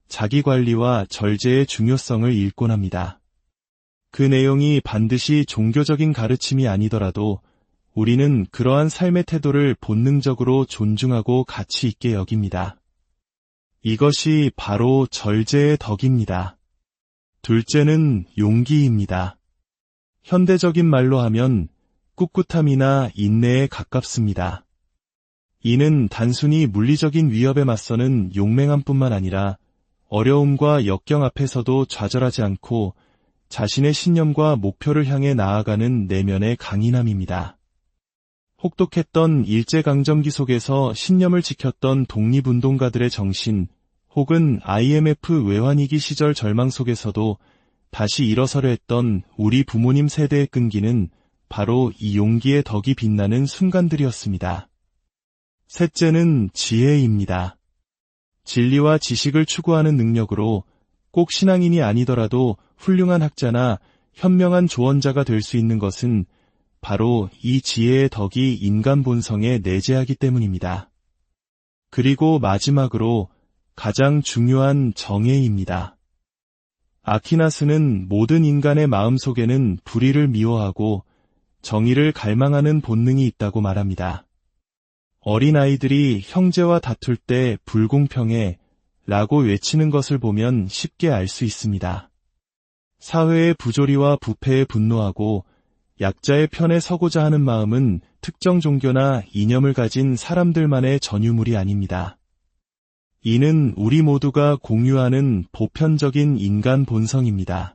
자기관리와 절제의 중요성을 읽곤 합니다. 그 내용이 반드시 종교적인 가르침이 아니더라도 우리는 그러한 삶의 태도를 본능적으로 존중하고 가치 있게 여깁니다. 이것이 바로 절제의 덕입니다. 둘째는 용기입니다. 현대적인 말로 하면 꿋꿋함이나 인내에 가깝습니다. 이는 단순히 물리적인 위협에 맞서는 용맹함뿐만 아니라 어려움과 역경 앞에서도 좌절하지 않고 자신의 신념과 목표를 향해 나아가는 내면의 강인함입니다. 혹독했던 일제강점기 속에서 신념을 지켰던 독립운동가들의 정신, 혹은 IMF 외환위기 시절 절망 속에서도 다시 일어서려 했던 우리 부모님 세대의 끈기는 바로 이 용기의 덕이 빛나는 순간들이었습니다. 셋째는 지혜입니다. 진리와 지식을 추구하는 능력으로 꼭 신앙인이 아니더라도 훌륭한 학자나 현명한 조언자가 될 수 있는 것은 바로 이 지혜의 덕이 인간 본성에 내재하기 때문입니다. 그리고 마지막으로 가장 중요한 정의입니다. 아퀴나스는 모든 인간의 마음속에는 불의를 미워하고 정의를 갈망하는 본능이 있다고 말합니다. 어린아이들이 형제와 다툴 때 불공평해 라고 외치는 것을 보면 쉽게 알 수 있습니다. 사회의 부조리와 부패에 분노하고 약자의 편에 서고자 하는 마음은 특정 종교나 이념을 가진 사람들만의 전유물이 아닙니다. 이는 우리 모두가 공유하는 보편적인 인간 본성입니다.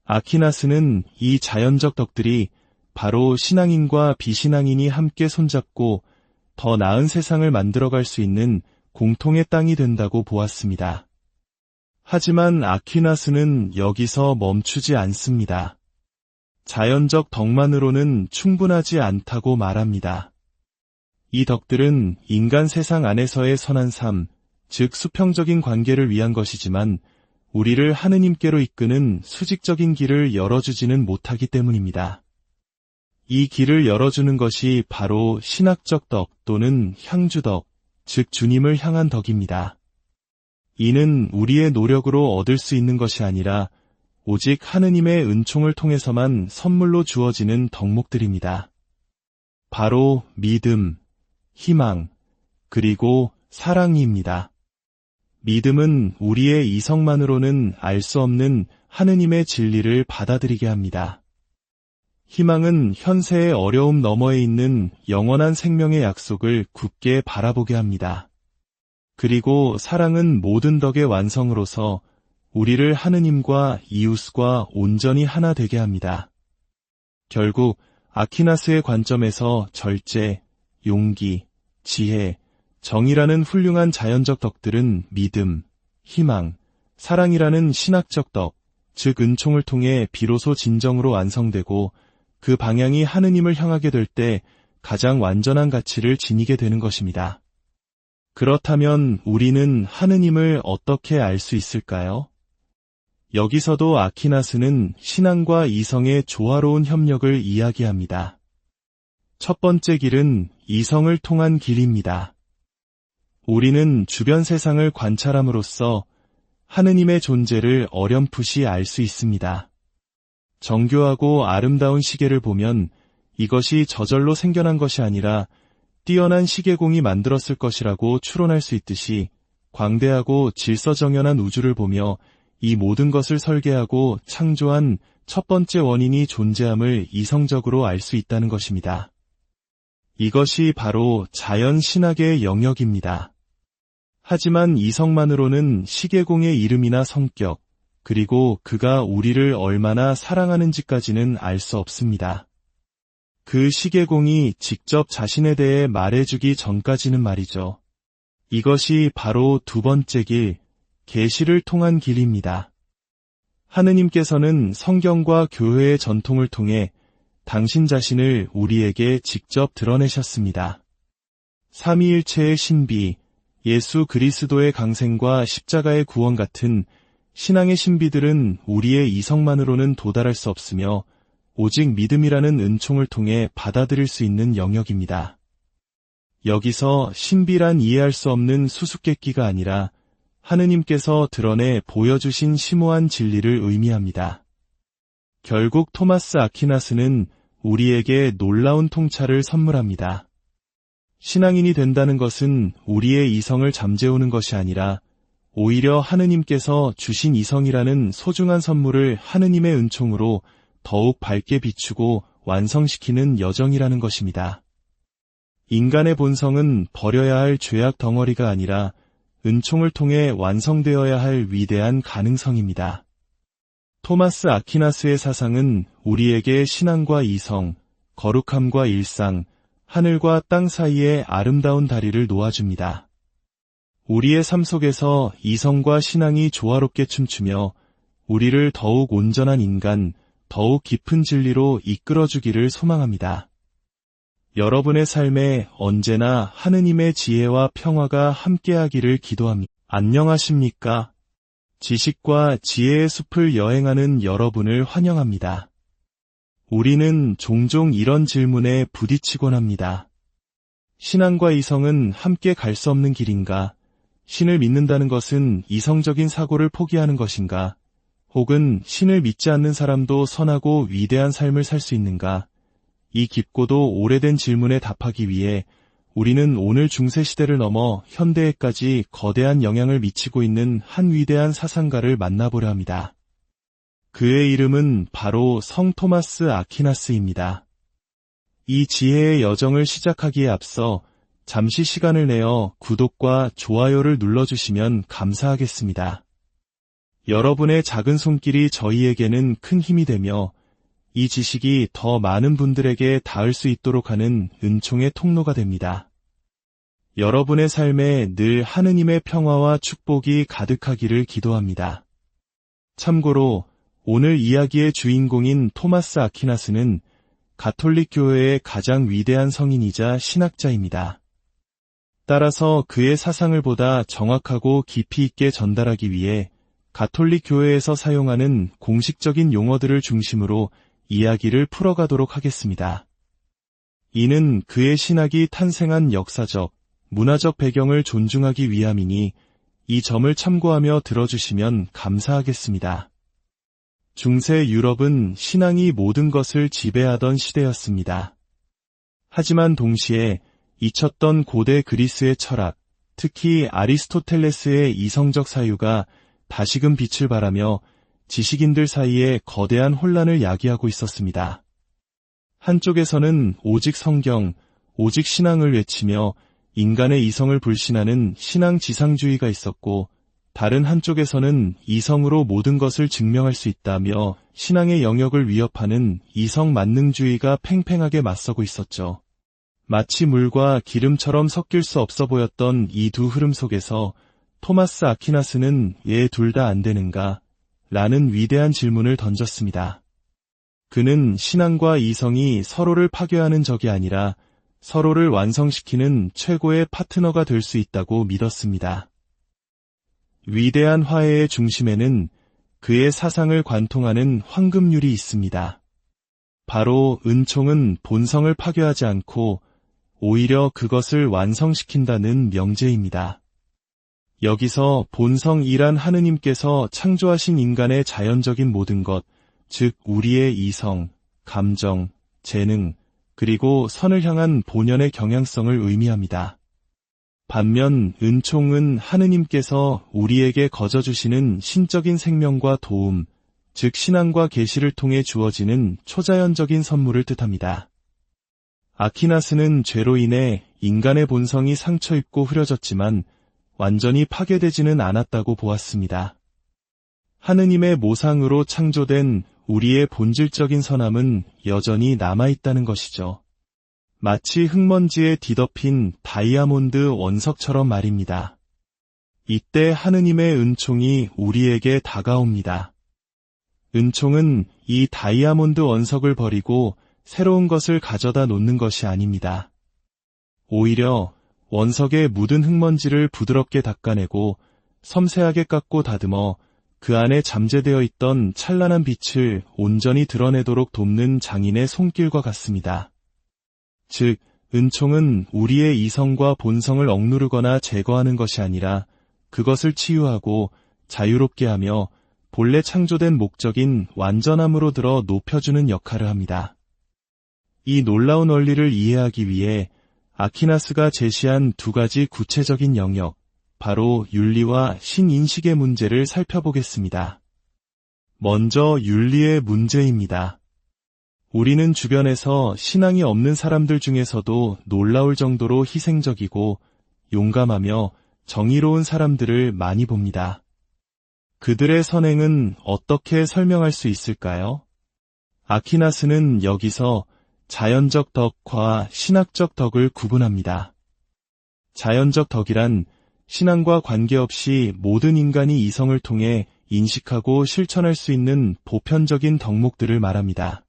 아퀴나스는 이 자연적 덕들이 바로 신앙인과 비신앙인이 함께 손잡고 더 나은 세상을 만들어갈 수 있는 공통의 땅이 된다고 보았습니다. 하지만 아퀴나스는 여기서 멈추지 않습니다. 자연적 덕만으로는 충분하지 않다고 말합니다. 이 덕들은 인간 세상 안에서의 선한 삶, 즉 수평적인 관계를 위한 것이지만 우리를 하느님께로 이끄는 수직적인 길을 열어주지는 못하기 때문입니다. 이 길을 열어주는 것이 바로 신학적 덕 또는 향주덕, 즉 주님을 향한 덕입니다. 이는 우리의 노력으로 얻을 수 있는 것이 아니라 오직 하느님의 은총을 통해서만 선물로 주어지는 덕목들입니다. 바로 믿음, 희망, 그리고 사랑입니다. 믿음은 우리의 이성만으로는 알 수 없는 하느님의 진리를 받아들이게 합니다. 희망은 현세의 어려움 너머에 있는 영원한 생명의 약속을 굳게 바라보게 합니다. 그리고 사랑은 모든 덕의 완성으로서 우리를 하느님과 이웃과 온전히 하나 되게 합니다. 결국 아퀴나스의 관점에서 절제, 용기, 지혜, 정의라는 훌륭한 자연적 덕들은 믿음, 희망, 사랑이라는 신학적 덕, 즉 은총을 통해 비로소 진정으로 완성되고 그 방향이 하느님을 향하게 될 때 가장 완전한 가치를 지니게 되는 것입니다. 그렇다면 우리는 하느님을 어떻게 알 수 있을까요? 여기서도 아퀴나스는 신앙과 이성의 조화로운 협력을 이야기합니다. 첫 번째 길은 이성을 통한 길입니다. 우리는 주변 세상을 관찰함으로써 하느님의 존재를 어렴풋이 알 수 있습니다. 정교하고 아름다운 시계를 보면 이것이 저절로 생겨난 것이 아니라 뛰어난 시계공이 만들었을 것이라고 추론할 수 있듯이 광대하고 질서정연한 우주를 보며 이 모든 것을 설계하고 창조한 첫 번째 원인이 존재함을 이성적으로 알 수 있다는 것입니다. 이것이 바로 자연 신학의 영역입니다. 하지만 이성만으로는 시계공의 이름이나 성격, 그리고 그가 우리를 얼마나 사랑하는지까지는 알 수 없습니다. 그 시계공이 직접 자신에 대해 말해주기 전까지는 말이죠. 이것이 바로 두 번째 길, 계시를 통한 길입니다. 하느님께서는 성경과 교회의 전통을 통해 당신 자신을 우리에게 직접 드러내셨습니다. 삼위일체의 신비, 예수 그리스도의 강생과 십자가의 구원 같은 신앙의 신비들은 우리의 이성만으로는 도달할 수 없으며 오직 믿음이라는 은총을 통해 받아들일 수 있는 영역입니다. 여기서 신비란 이해할 수 없는 수수께끼가 아니라 하느님께서 드러내 보여주신 심오한 진리를 의미합니다. 결국 토마스 아퀴나스는 우리에게 놀라운 통찰을 선물합니다. 신앙인이 된다는 것은 우리의 이성을 잠재우는 것이 아니라 오히려 하느님께서 주신 이성이라는 소중한 선물을 하느님의 은총으로 더욱 밝게 비추고 완성시키는 여정이라는 것입니다. 인간의 본성은 버려야 할 죄악 덩어리가 아니라 은총을 통해 완성되어야 할 위대한 가능성입니다. 토마스 아퀴나스의 사상은 우리에게 신앙과 이성, 거룩함과 일상, 하늘과 땅 사이의 아름다운 다리를 놓아줍니다. 우리의 삶 속에서 이성과 신앙이 조화롭게 춤추며 우리를 더욱 온전한 인간, 더욱 깊은 진리로 이끌어주기를 소망합니다. 여러분의 삶에 언제나 하느님의 지혜와 평화가 함께하기를 기도합니다. 안녕하십니까? 지식과 지혜의 숲을 여행하는 여러분을 환영합니다. 우리는 종종 이런 질문에 부딪히곤 합니다. 신앙과 이성은 함께 갈 수 없는 길인가? 신을 믿는다는 것은 이성적인 사고를 포기하는 것인가? 혹은 신을 믿지 않는 사람도 선하고 위대한 삶을 살 수 있는가? 이 깊고도 오래된 질문에 답하기 위해 우리는 오늘 중세시대를 넘어 현대에까지 거대한 영향을 미치고 있는 한 위대한 사상가를 만나보려 합니다. 그의 이름은 바로 성 토마스 아퀴나스입니다. 이 지혜의 여정을 시작하기에 앞서 잠시 시간을 내어 구독과 좋아요를 눌러주시면 감사하겠습니다. 여러분의 작은 손길이 저희에게는 큰 힘이 되며 이 지식이 더 많은 분들에게 닿을 수 있도록 하는 은총의 통로가 됩니다. 여러분의 삶에 늘 하느님의 평화와 축복이 가득하기를 기도합니다. 참고로 오늘 이야기의 주인공인 토마스 아퀴나스는 가톨릭 교회의 가장 위대한 성인이자 신학자입니다. 따라서 그의 사상을 보다 정확하고 깊이 있게 전달하기 위해 가톨릭 교회에서 사용하는 공식적인 용어들을 중심으로 이야기를 풀어가도록 하겠습니다. 이는 그의 신학이 탄생한 역사적, 문화적 배경을 존중하기 위함이니 이 점을 참고하며 들어주시면 감사하겠습니다. 중세 유럽은 신앙이 모든 것을 지배하던 시대였습니다. 하지만 동시에 잊혔던 고대 그리스의 철학, 특히 아리스토텔레스의 이성적 사유가 다시금 빛을 발하며 지식인들 사이에 거대한 혼란을 야기하고 있었습니다. 한쪽에서는 오직 성경, 오직 신앙을 외치며 인간의 이성을 불신하는 신앙 지상주의가 있었고, 다른 한쪽에서는 이성으로 모든 것을 증명할 수 있다며 신앙의 영역을 위협하는 이성 만능주의가 팽팽하게 맞서고 있었죠. 마치 물과 기름처럼 섞일 수 없어 보였던 이 두 흐름 속에서 토마스 아퀴나스는 얘 둘 다 안 되는가? 라는 위대한 질문을 던졌습니다. 그는 신앙과 이성이 서로를 파괴하는 적이 아니라 서로를 완성시키는 최고의 파트너가 될 수 있다고 믿었습니다. 위대한 화해의 중심에는 그의 사상을 관통하는 황금률이 있습니다. 바로 은총은 본성을 파괴하지 않고 오히려 그것을 완성시킨다는 명제입니다. 여기서 본성이란 하느님께서 창조하신 인간의 자연적인 모든 것, 즉 우리의 이성, 감정, 재능, 그리고 선을 향한 본연의 경향성을 의미합니다. 반면 은총은 하느님께서 우리에게 거저주시는 신적인 생명과 도움, 즉 신앙과 계시를 통해 주어지는 초자연적인 선물을 뜻합니다. 아퀴나스는 죄로 인해 인간의 본성이 상처 입고 흐려졌지만 완전히 파괴되지는 않았다고 보았습니다. 하느님의 모상으로 창조된 우리의 본질적인 선함은 여전히 남아있다는 것이죠. 마치 흙먼지에 뒤덮인 다이아몬드 원석처럼 말입니다. 이때 하느님의 은총이 우리에게 다가옵니다. 은총은 이 다이아몬드 원석을 버리고 새로운 것을 가져다 놓는 것이 아닙니다. 오히려 원석에 묻은 흙먼지를 부드럽게 닦아내고 섬세하게 깎고 다듬어 그 안에 잠재되어 있던 찬란한 빛을 온전히 드러내도록 돕는 장인의 손길과 같습니다. 즉, 은총은 우리의 이성과 본성을 억누르거나 제거하는 것이 아니라 그것을 치유하고 자유롭게 하며 본래 창조된 목적인 완전함으로 들어 높여주는 역할을 합니다. 이 놀라운 원리를 이해하기 위해 아퀴나스가 제시한 두 가지 구체적인 영역, 바로 윤리와 신인식의 문제를 살펴보겠습니다. 먼저 윤리의 문제입니다. 우리는 주변에서 신앙이 없는 사람들 중에서도 놀라울 정도로 희생적이고 용감하며 정의로운 사람들을 많이 봅니다. 그들의 선행은 어떻게 설명할 수 있을까요? 아퀴나스는 여기서 자연적 덕과 신학적 덕을 구분합니다. 자연적 덕이란 신앙과 관계없이 모든 인간이 이성을 통해 인식하고 실천할 수 있는 보편적인 덕목들을 말합니다.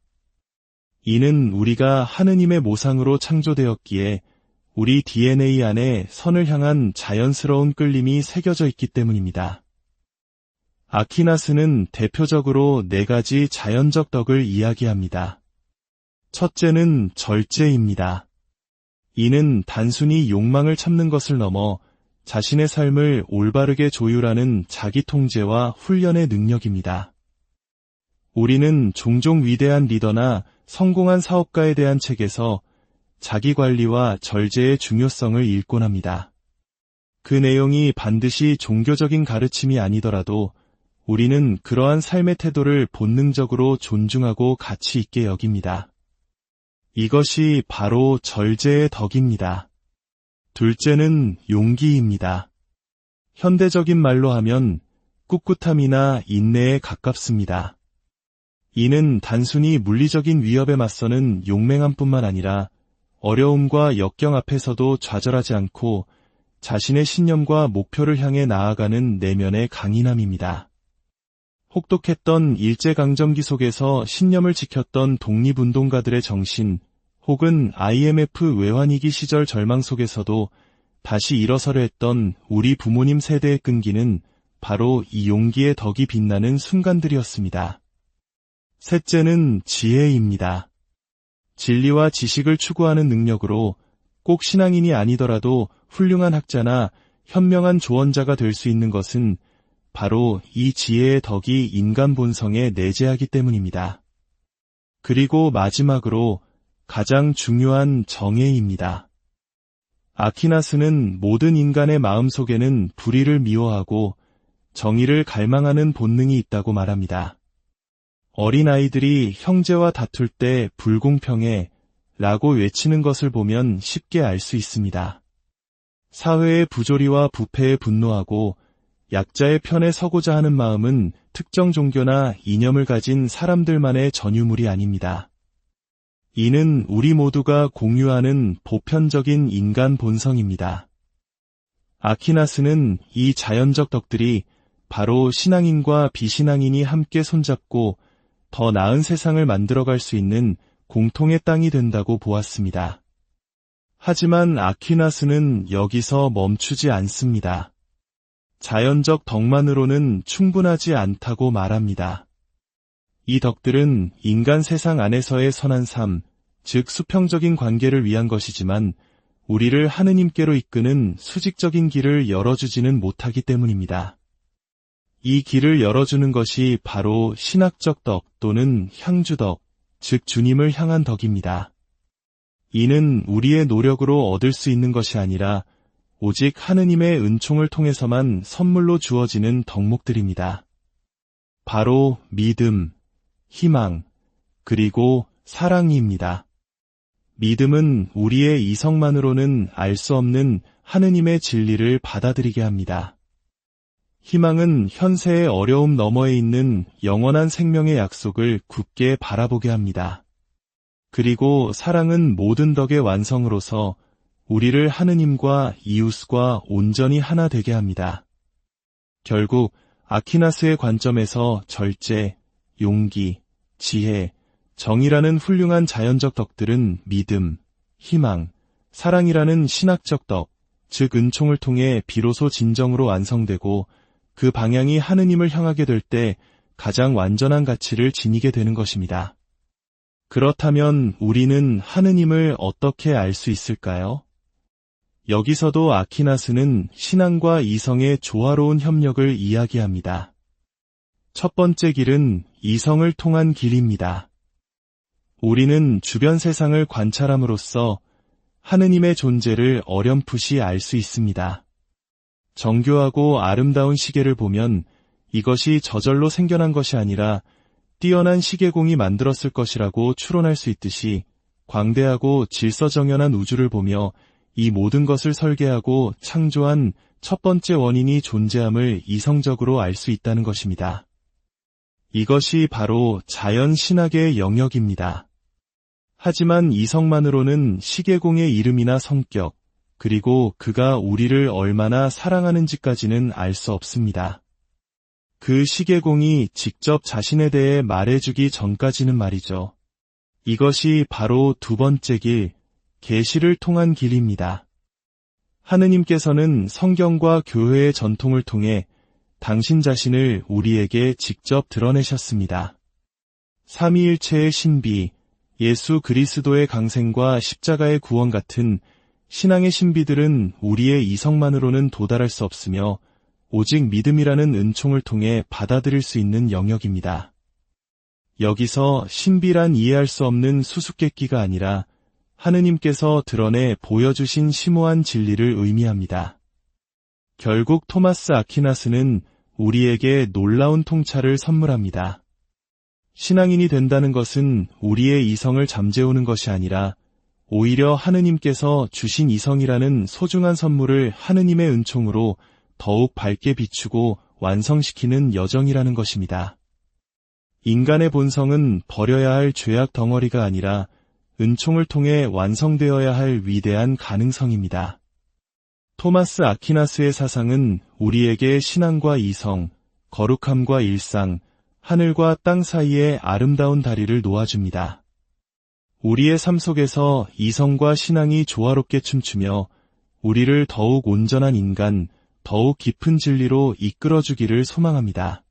이는 우리가 하느님의 모상으로 창조되었기에 우리 DNA 안에 선을 향한 자연스러운 끌림이 새겨져 있기 때문입니다. 아퀴나스는 대표적으로 4가지 자연적 덕을 이야기합니다. 첫째는 절제입니다. 이는 단순히 욕망을 참는 것을 넘어 자신의 삶을 올바르게 조율하는 자기 통제와 훈련의 능력입니다. 우리는 종종 위대한 리더나 성공한 사업가에 대한 책에서 자기관리와 절제의 중요성을 읽곤 합니다. 그 내용이 반드시 종교적인 가르침이 아니더라도 우리는 그러한 삶의 태도를 본능적으로 존중하고 가치 있게 여깁니다. 이것이 바로 절제의 덕입니다. 둘째는 용기입니다. 현대적인 말로 하면 꿋꿋함이나 인내에 가깝습니다. 이는 단순히 물리적인 위협에 맞서는 용맹함뿐만 아니라 어려움과 역경 앞에서도 좌절하지 않고 자신의 신념과 목표를 향해 나아가는 내면의 강인함입니다. 혹독했던 일제강점기 속에서 신념을 지켰던 독립운동가들의 정신, 혹은 IMF 외환위기 시절 절망 속에서도 다시 일어서려 했던 우리 부모님 세대의 끈기는 바로 이 용기의 덕이 빛나는 순간들이었습니다. 셋째는 지혜입니다. 진리와 지식을 추구하는 능력으로 꼭 신앙인이 아니더라도 훌륭한 학자나 현명한 조언자가 될 수 있는 것은 바로 이 지혜의 덕이 인간 본성에 내재하기 때문입니다. 그리고 마지막으로 가장 중요한 정의입니다. 아퀴나스는 모든 인간의 마음속에는 불의를 미워하고 정의를 갈망하는 본능이 있다고 말합니다. 어린아이들이 형제와 다툴 때 불공평해 라고 외치는 것을 보면 쉽게 알 수 있습니다. 사회의 부조리와 부패에 분노하고 약자의 편에 서고자 하는 마음은 특정 종교나 이념을 가진 사람들만의 전유물이 아닙니다. 이는 우리 모두가 공유하는 보편적인 인간 본성입니다. 아퀴나스는 이 자연적 덕들이 바로 신앙인과 비신앙인이 함께 손잡고 더 나은 세상을 만들어갈 수 있는 공통의 땅이 된다고 보았습니다. 하지만 아퀴나스는 여기서 멈추지 않습니다. 자연적 덕만으로는 충분하지 않다고 말합니다. 이 덕들은 인간 세상 안에서의 선한 삶, 즉 수평적인 관계를 위한 것이지만 우리를 하느님께로 이끄는 수직적인 길을 열어주지는 못하기 때문입니다. 이 길을 열어주는 것이 바로 신학적 덕 또는 향주덕, 즉 주님을 향한 덕입니다. 이는 우리의 노력으로 얻을 수 있는 것이 아니라 오직 하느님의 은총을 통해서만 선물로 주어지는 덕목들입니다. 바로 믿음, 희망, 그리고 사랑입니다. 믿음은 우리의 이성만으로는 알 수 없는 하느님의 진리를 받아들이게 합니다. 희망은 현세의 어려움 너머에 있는 영원한 생명의 약속을 굳게 바라보게 합니다. 그리고 사랑은 모든 덕의 완성으로서 우리를 하느님과 이웃과 온전히 하나 되게 합니다. 결국 아퀴나스의 관점에서 절제, 용기, 지혜, 정의라는 훌륭한 자연적 덕들은 믿음, 희망, 사랑이라는 신학적 덕, 즉 은총을 통해 비로소 진정으로 완성되고 그 방향이 하느님을 향하게 될 때 가장 완전한 가치를 지니게 되는 것입니다. 그렇다면 우리는 하느님을 어떻게 알 수 있을까요? 여기서도 아퀴나스는 신앙과 이성의 조화로운 협력을 이야기합니다. 첫 번째 길은 이성을 통한 길입니다. 우리는 주변 세상을 관찰함으로써 하느님의 존재를 어렴풋이 알 수 있습니다. 정교하고 아름다운 시계를 보면 이것이 저절로 생겨난 것이 아니라 뛰어난 시계공이 만들었을 것이라고 추론할 수 있듯이 광대하고 질서정연한 우주를 보며 이 모든 것을 설계하고 창조한 첫 번째 원인이 존재함을 이성적으로 알 수 있다는 것입니다. 이것이 바로 자연 신학의 영역입니다. 하지만 이성만으로는 시계공의 이름이나 성격, 그리고 그가 우리를 얼마나 사랑하는지까지는 알 수 없습니다. 그 시계공이 직접 자신에 대해 말해주기 전까지는 말이죠. 이것이 바로 두 번째 길, 계시를 통한 길입니다. 하느님께서는 성경과 교회의 전통을 통해 당신 자신을 우리에게 직접 드러내셨습니다. 삼위일체의 신비, 예수 그리스도의 강생과 십자가의 구원 같은 신앙의 신비들은 우리의 이성만으로는 도달할 수 없으며 오직 믿음이라는 은총을 통해 받아들일 수 있는 영역입니다. 여기서 신비란 이해할 수 없는 수수께끼가 아니라 하느님께서 드러내 보여주신 심오한 진리를 의미합니다. 결국 토마스 아퀴나스는 우리에게 놀라운 통찰을 선물합니다. 신앙인이 된다는 것은 우리의 이성을 잠재우는 것이 아니라 오히려 하느님께서 주신 이성이라는 소중한 선물을 하느님의 은총으로 더욱 밝게 비추고 완성시키는 여정이라는 것입니다. 인간의 본성은 버려야 할 죄악 덩어리가 아니라 은총을 통해 완성되어야 할 위대한 가능성입니다. 토마스 아퀴나스의 사상은 우리에게 신앙과 이성, 거룩함과 일상, 하늘과 땅 사이의 아름다운 다리를 놓아줍니다. 우리의 삶 속에서 이성과 신앙이 조화롭게 춤추며 우리를 더욱 온전한 인간, 더욱 깊은 진리로 이끌어주기를 소망합니다.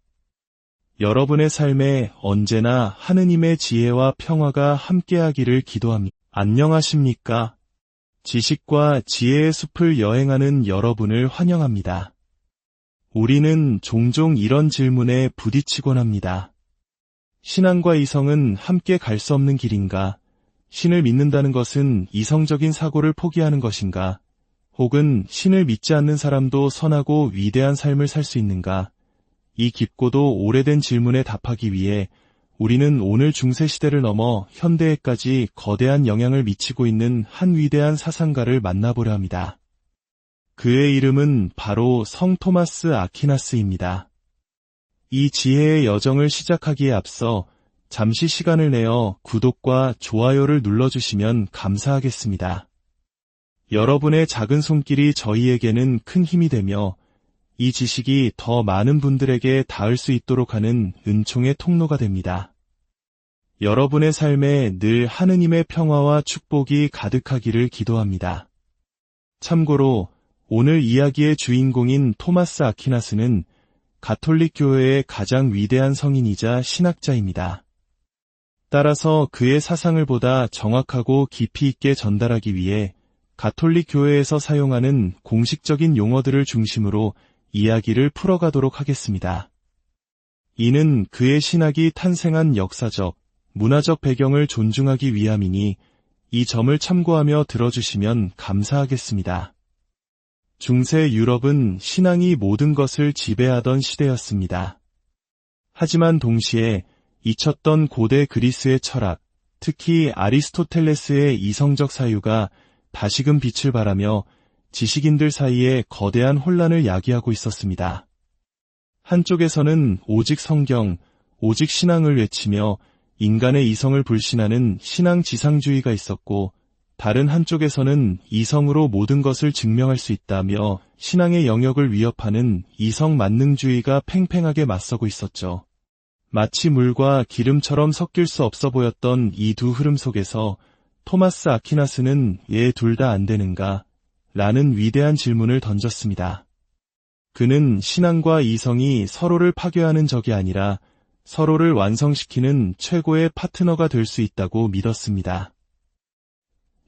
여러분의 삶에 언제나 하느님의 지혜와 평화가 함께하기를 기도합니다. 안녕하십니까? 지식과 지혜의 숲을 여행하는 여러분을 환영합니다. 우리는 종종 이런 질문에 부딪히곤 합니다. 신앙과 이성은 함께 갈 수 없는 길인가? 신을 믿는다는 것은 이성적인 사고를 포기하는 것인가? 혹은 신을 믿지 않는 사람도 선하고 위대한 삶을 살 수 있는가? 이 깊고도 오래된 질문에 답하기 위해 우리는 오늘 중세시대를 넘어 현대에까지 거대한 영향을 미치고 있는 한 위대한 사상가를 만나보려 합니다. 그의 이름은 바로 성 토마스 아퀴나스입니다. 이 지혜의 여정을 시작하기에 앞서 잠시 시간을 내어 구독과 좋아요를 눌러주시면 감사하겠습니다. 여러분의 작은 손길이 저희에게는 큰 힘이 되며 이 지식이 더 많은 분들에게 닿을 수 있도록 하는 은총의 통로가 됩니다. 여러분의 삶에 늘 하느님의 평화와 축복이 가득하기를 기도합니다. 참고로 오늘 이야기의 주인공인 토마스 아퀴나스는 가톨릭 교회의 가장 위대한 성인이자 신학자입니다. 따라서 그의 사상을 보다 정확하고 깊이 있게 전달하기 위해 가톨릭 교회에서 사용하는 공식적인 용어들을 중심으로 이야기를 풀어가도록 하겠습니다. 이는 그의 신학이 탄생한 역사적, 문화적 배경을 존중하기 위함이니 이 점을 참고하며 들어주시면 감사하겠습니다. 중세 유럽은 신앙이 모든 것을 지배하던 시대였습니다. 하지만 동시에 잊혔던 고대 그리스의 철학, 특히 아리스토텔레스의 이성적 사유가 다시금 빛을 발하며 지식인들 사이에 거대한 혼란을 야기하고 있었습니다. 한쪽에서는 오직 성경, 오직 신앙을 외치며 인간의 이성을 불신하는 신앙 지상주의가 있었고, 다른 한쪽에서는 이성으로 모든 것을 증명할 수 있다며 신앙의 영역을 위협하는 이성 만능주의가 팽팽하게 맞서고 있었죠. 마치 물과 기름처럼 섞일 수 없어 보였던 이 두 흐름 속에서 토마스 아퀴나스는 얘 둘 다 안 되는가? 라는 위대한 질문을 던졌습니다. 그는 신앙과 이성이 서로를 파괴하는 적이 아니라 서로를 완성시키는 최고의 파트너가 될 수 있다고 믿었습니다.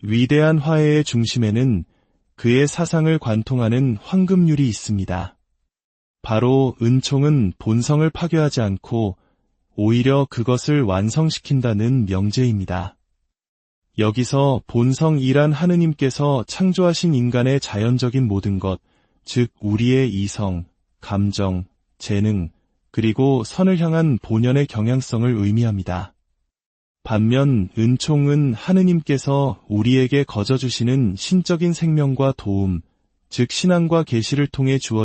위대한 화해의 중심에는 그의 사상을 관통하는 황금률이 있습니다. 바로 은총은 본성을 파괴하지 않고 오히려 그것을 완성시킨다는 명제입니다. 여기서 본성이란 하느님께서 창조하신 인간의 자연적인 모든 것, 즉 우리의 이성, 감정, 재능, 그리고 선을 향한 본연의 경향성을 의미합니다. 반면 은총은 하느님께서 우리에게 거저 주시는 신적인 생명과 도움, 즉 신앙과 계시를 통해 주어진